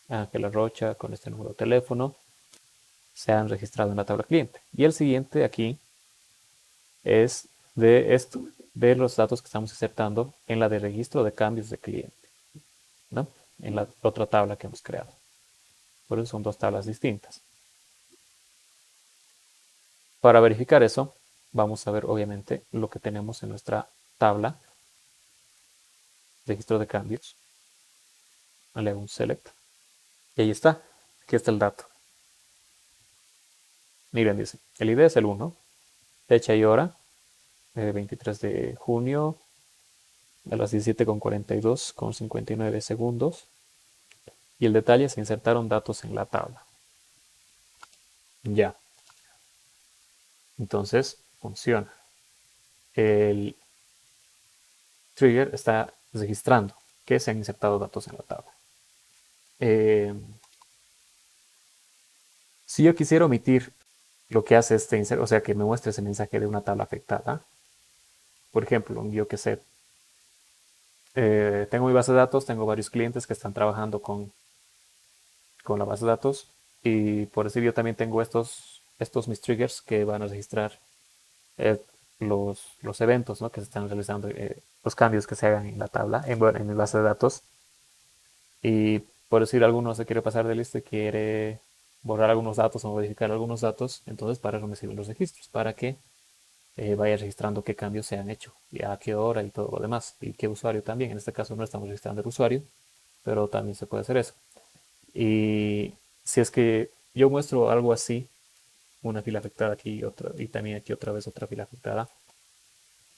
Ángela Rocha con este número de teléfono, se han registrado en la tabla cliente. Y el siguiente aquí es de esto, de los datos que estamos insertando en la de registro de cambios de cliente, ¿no? En la otra tabla que hemos creado. Por eso son dos tablas distintas. Para verificar eso, vamos a ver obviamente lo que tenemos en nuestra tabla registro de cambios. Le hago un select. Y ahí está. Aquí está el dato. Miren, dice, el ID es el 1, fecha y hora, 23 de junio a las 17:42:59 segundos. Y el detalle, se insertaron datos en la tabla. Ya. Entonces, funciona. El trigger está registrando que se han insertado datos en la tabla. Si yo quisiera omitir lo que hace este insert, o sea, que me muestre ese mensaje de una tabla afectada, por ejemplo, yo que sé, tengo mi base de datos, tengo varios clientes que están trabajando con la base de datos y por decir yo también tengo estos mis triggers que van a registrar eh, los eventos, ¿no? Que se están realizando, los cambios que se hagan en la tabla, en mi base de datos. Y por decir alguno se quiere pasar de lista y quiere borrar algunos datos o modificar algunos datos, entonces para eso me sirven los registros, para que vaya registrando qué cambios se han hecho, y a qué hora y todo lo demás, y qué usuario también. En este caso no estamos registrando el usuario, pero también se puede hacer eso. Y si es que yo muestro algo así, una fila afectada aquí y otra, y también aquí otra vez otra fila afectada,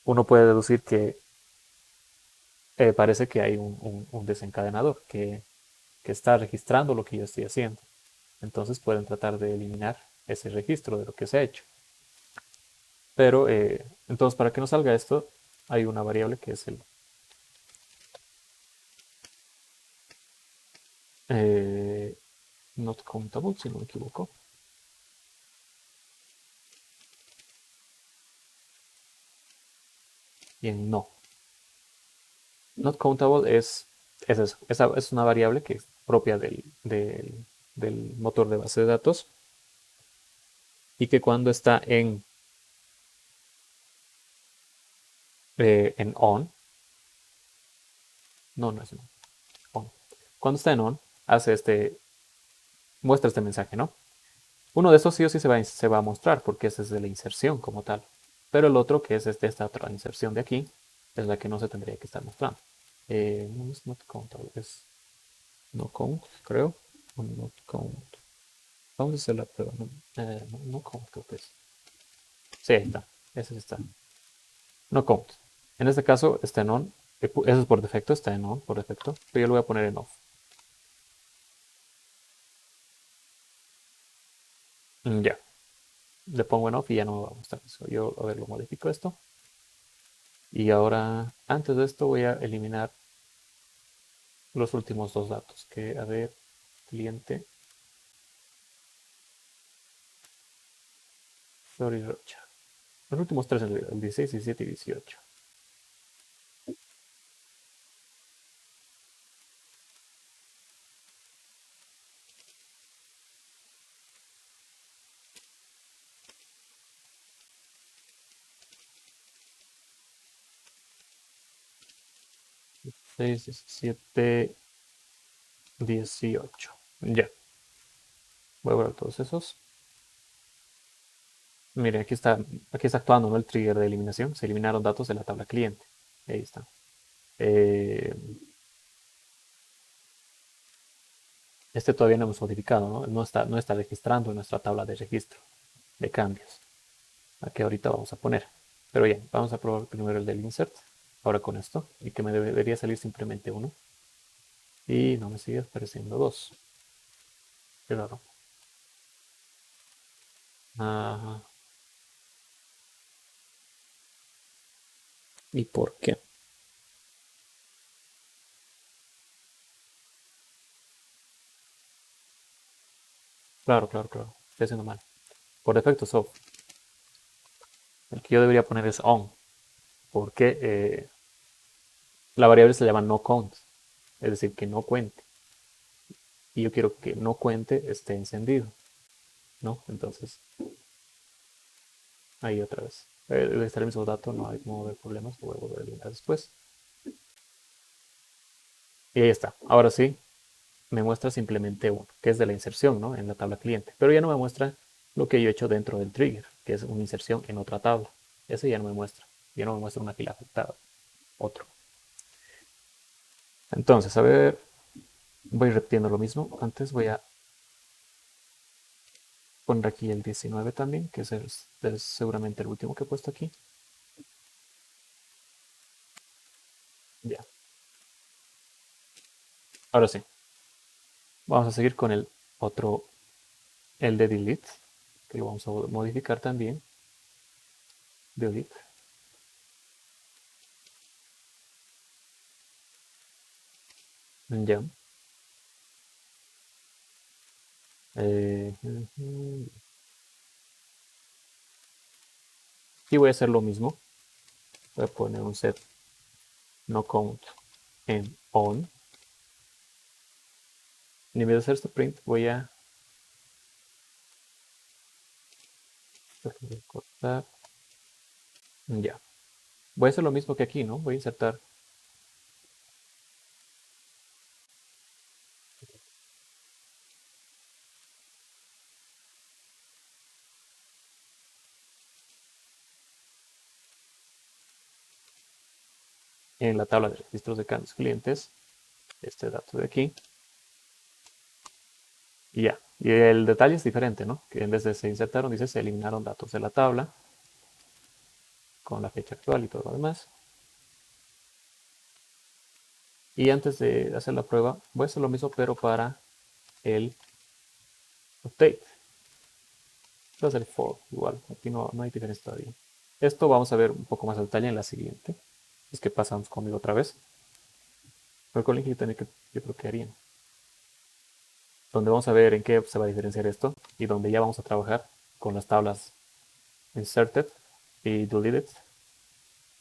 uno puede deducir que parece que hay un desencadenador que está registrando lo que yo estoy haciendo. Entonces pueden tratar de eliminar ese registro de lo que se ha hecho. Pero entonces para que no salga esto, hay una variable que es el not countable, si no me equivoco. Y en no. Not countable es Es eso. Esa es una variable que es propia del motor de base de datos y que cuando está en on, no es en on. Cuando está en on, hace muestra este mensaje, ¿no? Uno de estos sí o sí se va a mostrar porque ese es de la inserción como tal. Pero el otro, que es esta otra inserción de aquí, es la que no se tendría que estar mostrando. No es not countable, es no count, creo. O not count. Vamos a hacer la prueba. No count, creo que es. Sí, ahí está. Ese sí está. No count. En este caso está en on. Eso es por defecto, está en on por defecto. Pero yo lo voy a poner en off. Ya. Le pongo en off y ya no me va a mostrar eso. Yo, a ver, lo modifico esto. Y ahora, antes de esto, voy a eliminar los últimos dos datos. Que, a ver, cliente. Sorry, Rocha. Los últimos tres, el 16, 17 y 18. Seis, 17, 18. Ya. Voy a borrar todos esos. Mire, aquí está actuando, ¿no? El trigger de eliminación. Se eliminaron datos de la tabla cliente. Ahí está. Eh, este todavía no hemos modificado, ¿no? No está registrando en nuestra tabla de registro de cambios. Aquí ahorita vamos a poner. Pero bien, vamos a probar primero el del insert. Ahora con esto. Y que me debería salir simplemente uno. Y no me sigue apareciendo dos. Qué raro. Ajá. ¿Y por qué? Claro, claro, claro. Estoy haciendo mal. Por defecto, soft. El que yo debería poner es on. Porque la variable se llama no count. Es decir, que no cuente. Y yo quiero que no cuente esté encendido. ¿No? Entonces, ahí otra vez. Debe estar el mismo dato, no hay como ver problemas. Lo voy a volver a eliminar después. Y ahí está. Ahora sí, me muestra simplemente uno, que es de la inserción, ¿no? En la tabla cliente. Pero ya no me muestra lo que yo he hecho dentro del trigger, que es una inserción en otra tabla. Ese ya no me muestra. Ya no me muestra una fila afectada. Otro. Entonces, a ver, voy repitiendo lo mismo. Antes voy a poner aquí el 19 también, que es seguramente el último que he puesto aquí. Ya. Ahora sí. Vamos a seguir con el otro, el de delete, que lo vamos a modificar también. Delete. Ya. Y voy a hacer lo mismo. Voy a poner un set no count en on. Y en vez de hacer este print, voy a cortar. Ya. Voy a hacer lo mismo que aquí, ¿no? Voy a insertar en la tabla de registros de cambios clientes este dato de aquí. Y ya. Y el detalle es diferente, ¿no? Que en vez de se insertaron, dice se eliminaron datos de la tabla con la fecha actual y todo lo demás. Y antes de hacer la prueba, voy a hacer lo mismo, pero para el update. Voy a hacer for igual. Aquí no hay diferencia todavía. Esto vamos a ver un poco más a detalle en la siguiente. Es que pasamos conmigo otra vez. Pero con el link yo creo que harían. Donde vamos a ver en qué se va a diferenciar esto y donde ya vamos a trabajar con las tablas inserted y deleted,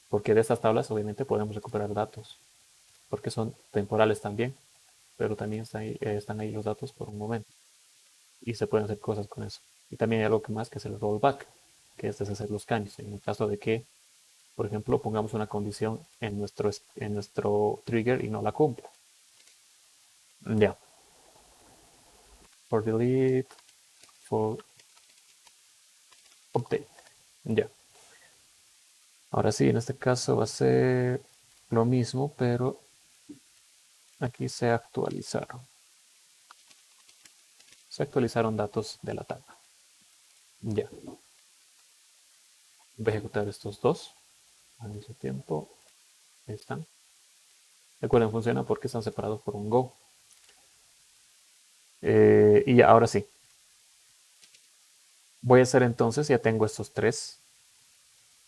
porque de estas tablas obviamente podemos recuperar datos. porque son temporales también, pero también están ahí los datos por un momento y se pueden hacer cosas con eso. Y también hay algo que más que es el rollback, que es deshacer los cambios. En el caso de que, por ejemplo, pongamos una condición en nuestro trigger y no la cumpla. Ya, for delete, for update. Ya. Ahora sí, en este caso va a ser lo mismo, pero aquí se actualizaron. Se actualizaron datos de la tabla. Ya. Voy a ejecutar estos dos al mismo tiempo. Ahí están. Recuerden, funciona porque están separados por un go. Y ahora sí. Voy a hacer entonces, ya tengo estos tres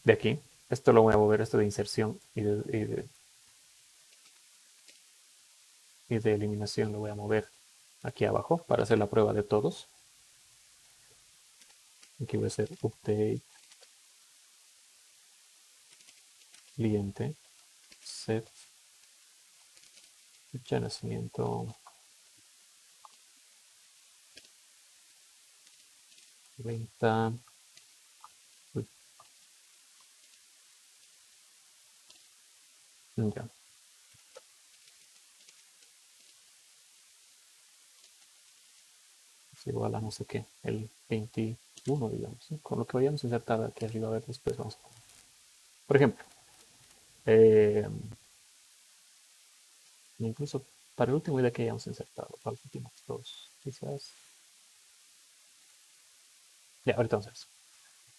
de aquí. Esto lo voy a mover, esto de inserción y de eliminación lo voy a mover aquí abajo para hacer la prueba de todos. Aquí voy a hacer update, cliente, set, fecha de nacimiento, 30. Uy, ya. Es igual a no sé qué, el 21, digamos, ¿sí? Con lo que vayamos a insertar aquí arriba, a ver, después vamos a poner. Por ejemplo, eh, incluso para el último día que hayamos insertado, para los últimos dos, quizás. Ya, ahorita vamos a eso.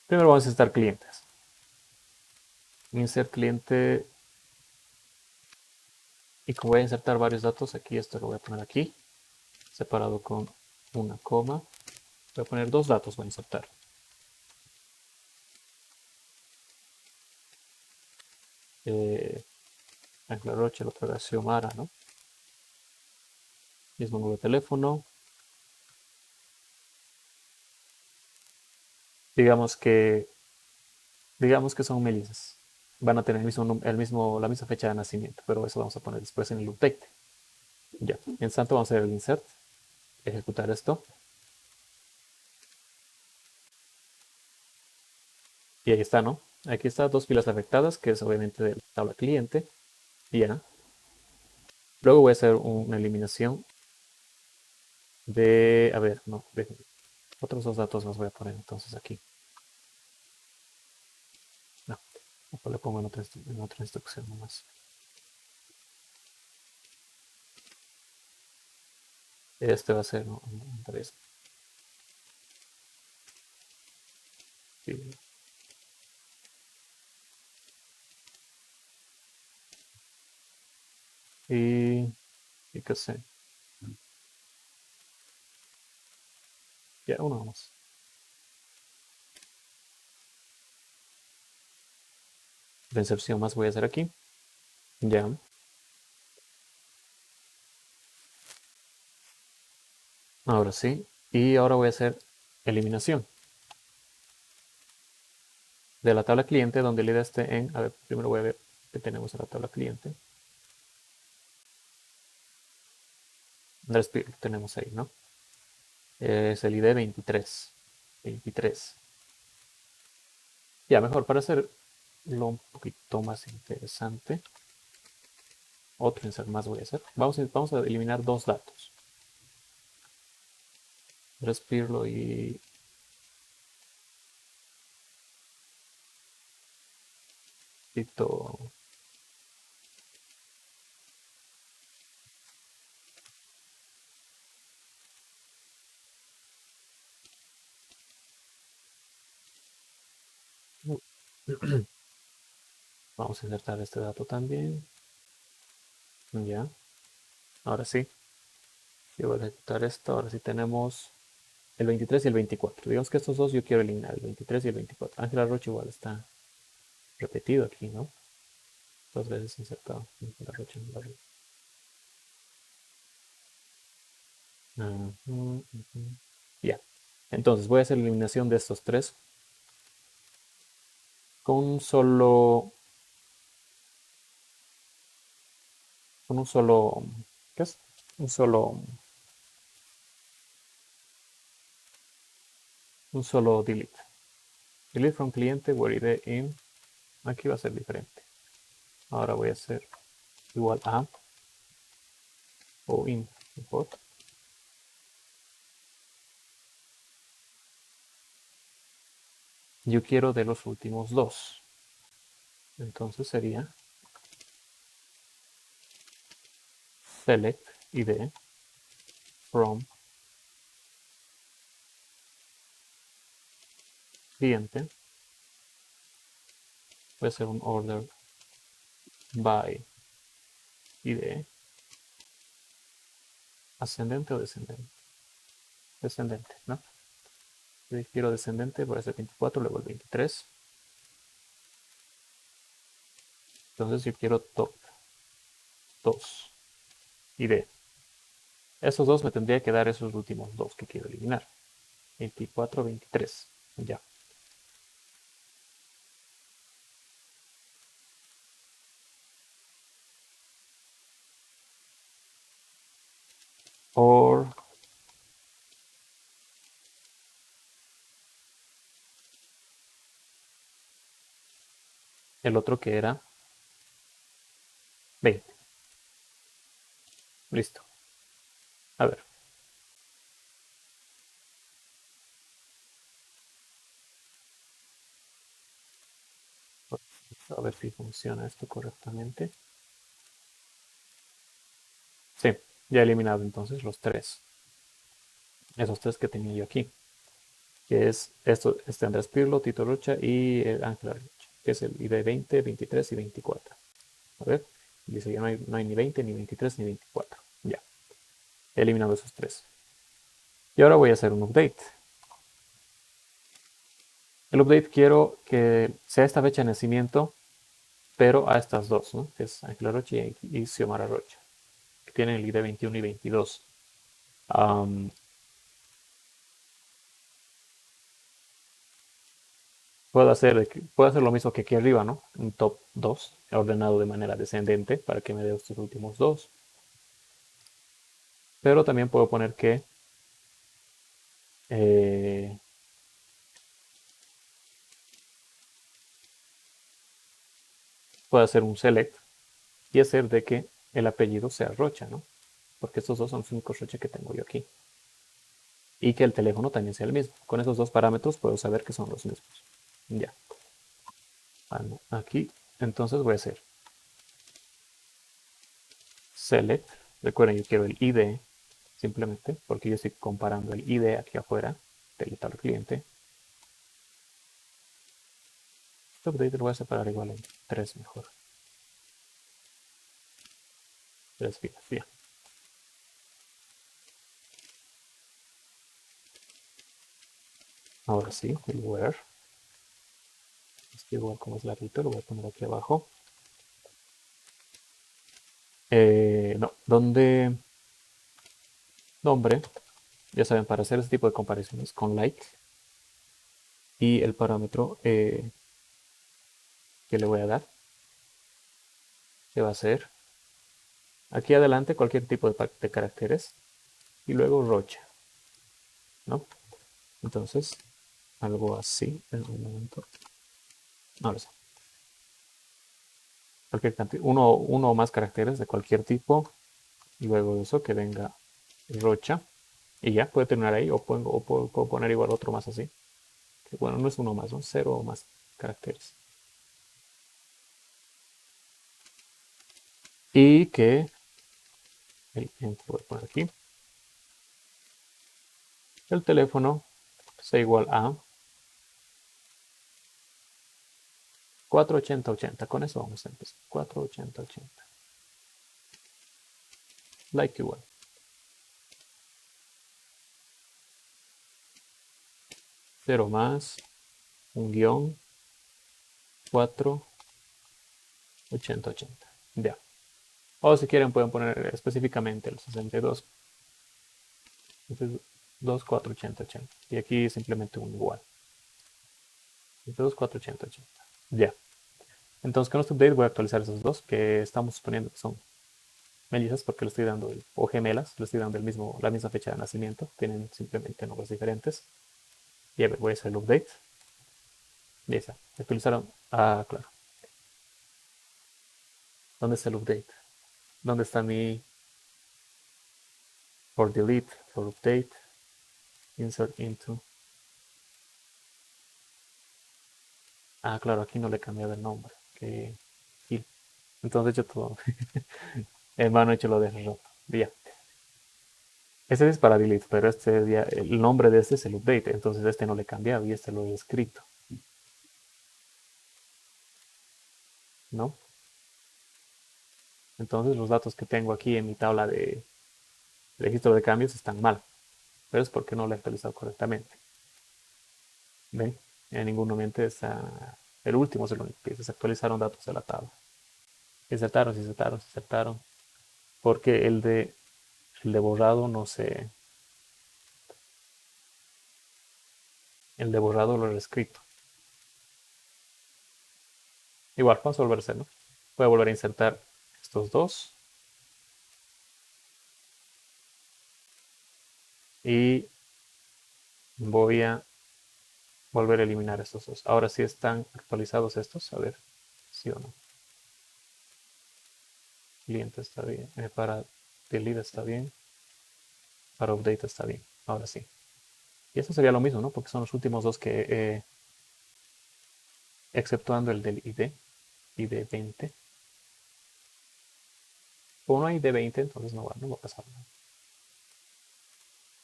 Primero vamos a insertar clientes. Insert cliente. Y como voy a insertar varios datos, aquí esto lo voy a poner aquí, separado con una coma. Voy a poner dos datos, voy a insertar. Ángela Roche, la otra era Xiomara, ¿no? Mismo número de teléfono. Digamos que, digamos que son mellizas. Van a tener la misma fecha de nacimiento, pero eso vamos a poner después en el update. Ya, en tanto vamos a hacer el insert, ejecutar esto. Y ahí está, ¿no? Aquí está dos filas afectadas, que es obviamente de la tabla cliente. Ya. Luego voy a hacer una eliminación a ver, no, otros dos datos los voy a poner entonces aquí. No, mejor le pongo en otra instrucción nomás. Este va a ser un 3. Y qué sé, ya uno más. De inserción más voy a hacer aquí. Ya. Ahora sí. Y ahora voy a hacer eliminación de la tabla cliente donde el ID esté en. A ver, primero voy a ver qué tenemos en la tabla cliente. Andrés tenemos ahí, ¿no? Es el ID 23. 23. Ya, mejor, para hacerlo un poquito más interesante. Otro insert más voy a hacer. Vamos a eliminar dos datos. Respirlo y Tito. Vamos a insertar este dato también. Ya. Ahora sí. Yo voy a ejecutar esto. Ahora sí tenemos el 23 y el 24. Digamos que estos dos yo quiero eliminar, el 23 y el 24. Ángela Roche igual está repetido aquí, ¿no? Dos veces insertado. Ángela Roche, Ángela Roche. Ya. Entonces voy a hacer la eliminación de estos tres con solo con un solo, ¿qué es? Un solo delete. Delete from cliente, where id in. Aquí va a ser diferente. Ahora voy a hacer igual a o in import. Yo quiero de los últimos dos. Entonces sería select id from cliente. Voy a hacer un order by id. ¿Ascendente o descendente? Descendente, ¿no? Si quiero descendente, voy a hacer 24, luego el 23. Entonces yo quiero top 2 id. Esos dos me tendría que dar esos últimos dos que quiero eliminar. 24, 23. Ya. Or el otro que era 20. Listo. A ver. A ver si funciona esto correctamente. Sí, ya he eliminado entonces los tres. Esos tres que tenía yo aquí. Que es esto, este Andrés Pirlo, Tito Rocha y el Ángel Rocha. Que es el ID 20, 23 y 24. A ver. Dice ya no hay ni 20, ni 23, ni 24. Ya. He eliminado esos tres. Y ahora voy a hacer un update. El update quiero que sea esta fecha de nacimiento, pero a estas dos, ¿no? Que es Ángela Rocha y Xiomara Rocha, que tienen el ID 21 y 22. Puedo hacer lo mismo que aquí arriba, ¿no? Un top 2 ordenado de manera descendente para que me dé estos últimos dos. Pero también puedo poner que eh, puedo hacer un select y hacer de que el apellido sea Rocha, ¿no? Porque estos dos son los únicos Rocha que tengo yo aquí. Y que el teléfono también sea el mismo. Con esos dos parámetros puedo saber que son los mismos. Ya. Aquí, entonces voy a hacer select. Recuerden, yo quiero el ID simplemente, porque yo estoy comparando el ID aquí afuera del tal cliente. Este update lo voy a separar igual en 3 mejor. 3 filas, bien. Ahora sí, el where. Este igual como es larguito, lo voy a poner aquí abajo. No, donde nombre, ya saben, para hacer este tipo de comparaciones con like y el parámetro que le voy a dar, que va a ser aquí adelante cualquier tipo de caracteres y luego Rocha, ¿no? Entonces, algo así, en un momento. Ahora sí. Cualquier uno o más caracteres de cualquier tipo y luego de eso que venga Rocha y ya puede terminar ahí o puedo poner igual otro más así. Que bueno, no es uno más, son cero o más caracteres. Y que voy a poner aquí el teléfono sea igual a 48080. Con eso vamos a empezar. 48080. Like igual. Cero más un guión 48080. Ya. O si quieren pueden poner específicamente el 62. Entonces 248080. Y aquí simplemente un igual. 248080. Ya. Entonces con este update voy a actualizar esos dos que estamos suponiendo que son mellizas porque le estoy dando, o gemelas, le estoy dando la misma fecha de nacimiento, tienen simplemente nombres diferentes. Y a ver, voy a hacer el update. Y ahí está, actualizaron. Ah, claro. ¿Dónde está el update? ¿Dónde está mi for delete, for update, insert into? Ah, claro, aquí no le he cambiado el nombre. Que Gil. Entonces yo todo en mano hecho lo de hace rato. Ya. Este es para delete, pero el nombre de este es el update, entonces este no le he cambiado y este lo he escrito, ¿no? Entonces los datos que tengo aquí en mi tabla de registro de cambios están mal, pero es porque no lo he actualizado correctamente. ¿Ven? En ningún momento está... El último es el único que se actualizaron datos de la tabla. Insertaron, se insertaron, se insertaron. Porque el de borrado no sé. El de borrado lo he reescrito. Igual, vamos a volver a hacerlo. Voy a volver a insertar estos dos. Y voy a volver a eliminar estos dos. Ahora sí están actualizados estos. A ver, sí o no. Cliente está bien. Para delete está bien. Para update está bien. Ahora sí. Y esto sería lo mismo, ¿no? Porque son los últimos dos que, exceptuando el del ID 20. Como no hay ID 20, entonces no va a pasar nada.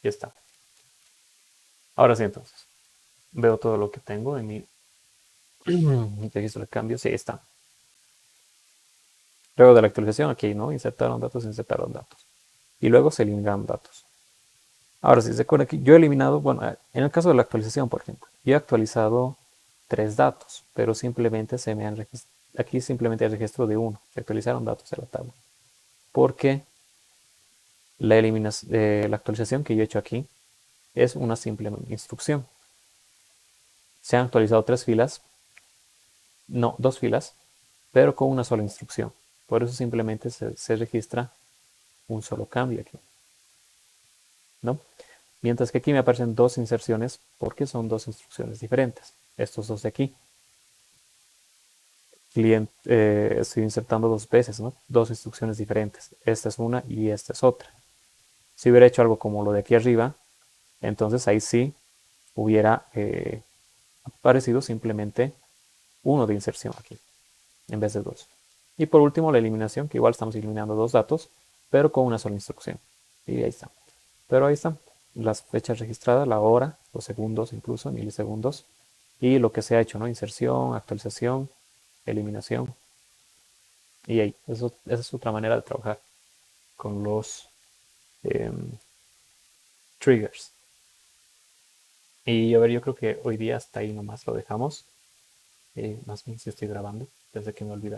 Ya está. Ahora sí, entonces. Veo todo lo que tengo en mi registro de cambios. Sí, está. Luego de la actualización, aquí, ¿no? Insertaron datos, insertaron datos. Y luego se eliminan datos. Ahora, si se acuerdan aquí, yo he eliminado, bueno, en el caso de la actualización, por ejemplo, yo he actualizado 3 datos, pero simplemente se me han registrado, aquí simplemente hay registro de uno, se actualizaron datos de la tabla. Porque la actualización que yo he hecho aquí es una simple instrucción. Se han actualizado 3 filas, no, 2 filas, pero con una sola instrucción. Por eso simplemente se registra un solo cambio aquí, ¿no? Mientras que aquí me aparecen 2 inserciones porque son 2 instrucciones diferentes. Estos dos de aquí. Estoy insertando 2 veces, ¿no? 2 instrucciones diferentes. Esta es una y esta es otra. Si hubiera hecho algo como lo de aquí arriba, entonces ahí sí hubiera aparecido simplemente uno de inserción aquí, en vez de 2. Y por último, la eliminación, que igual estamos eliminando 2 datos, pero con una sola instrucción. Y ahí está. Pero ahí están las fechas registradas, la hora, los segundos incluso, milisegundos, y lo que se ha hecho, ¿no? Inserción, actualización, eliminación. Y ahí, esa es otra manera de trabajar con los em, triggers. Y a ver, yo creo que hoy día hasta ahí nomás lo dejamos. Más bien si estoy grabando, desde que me he olvidado.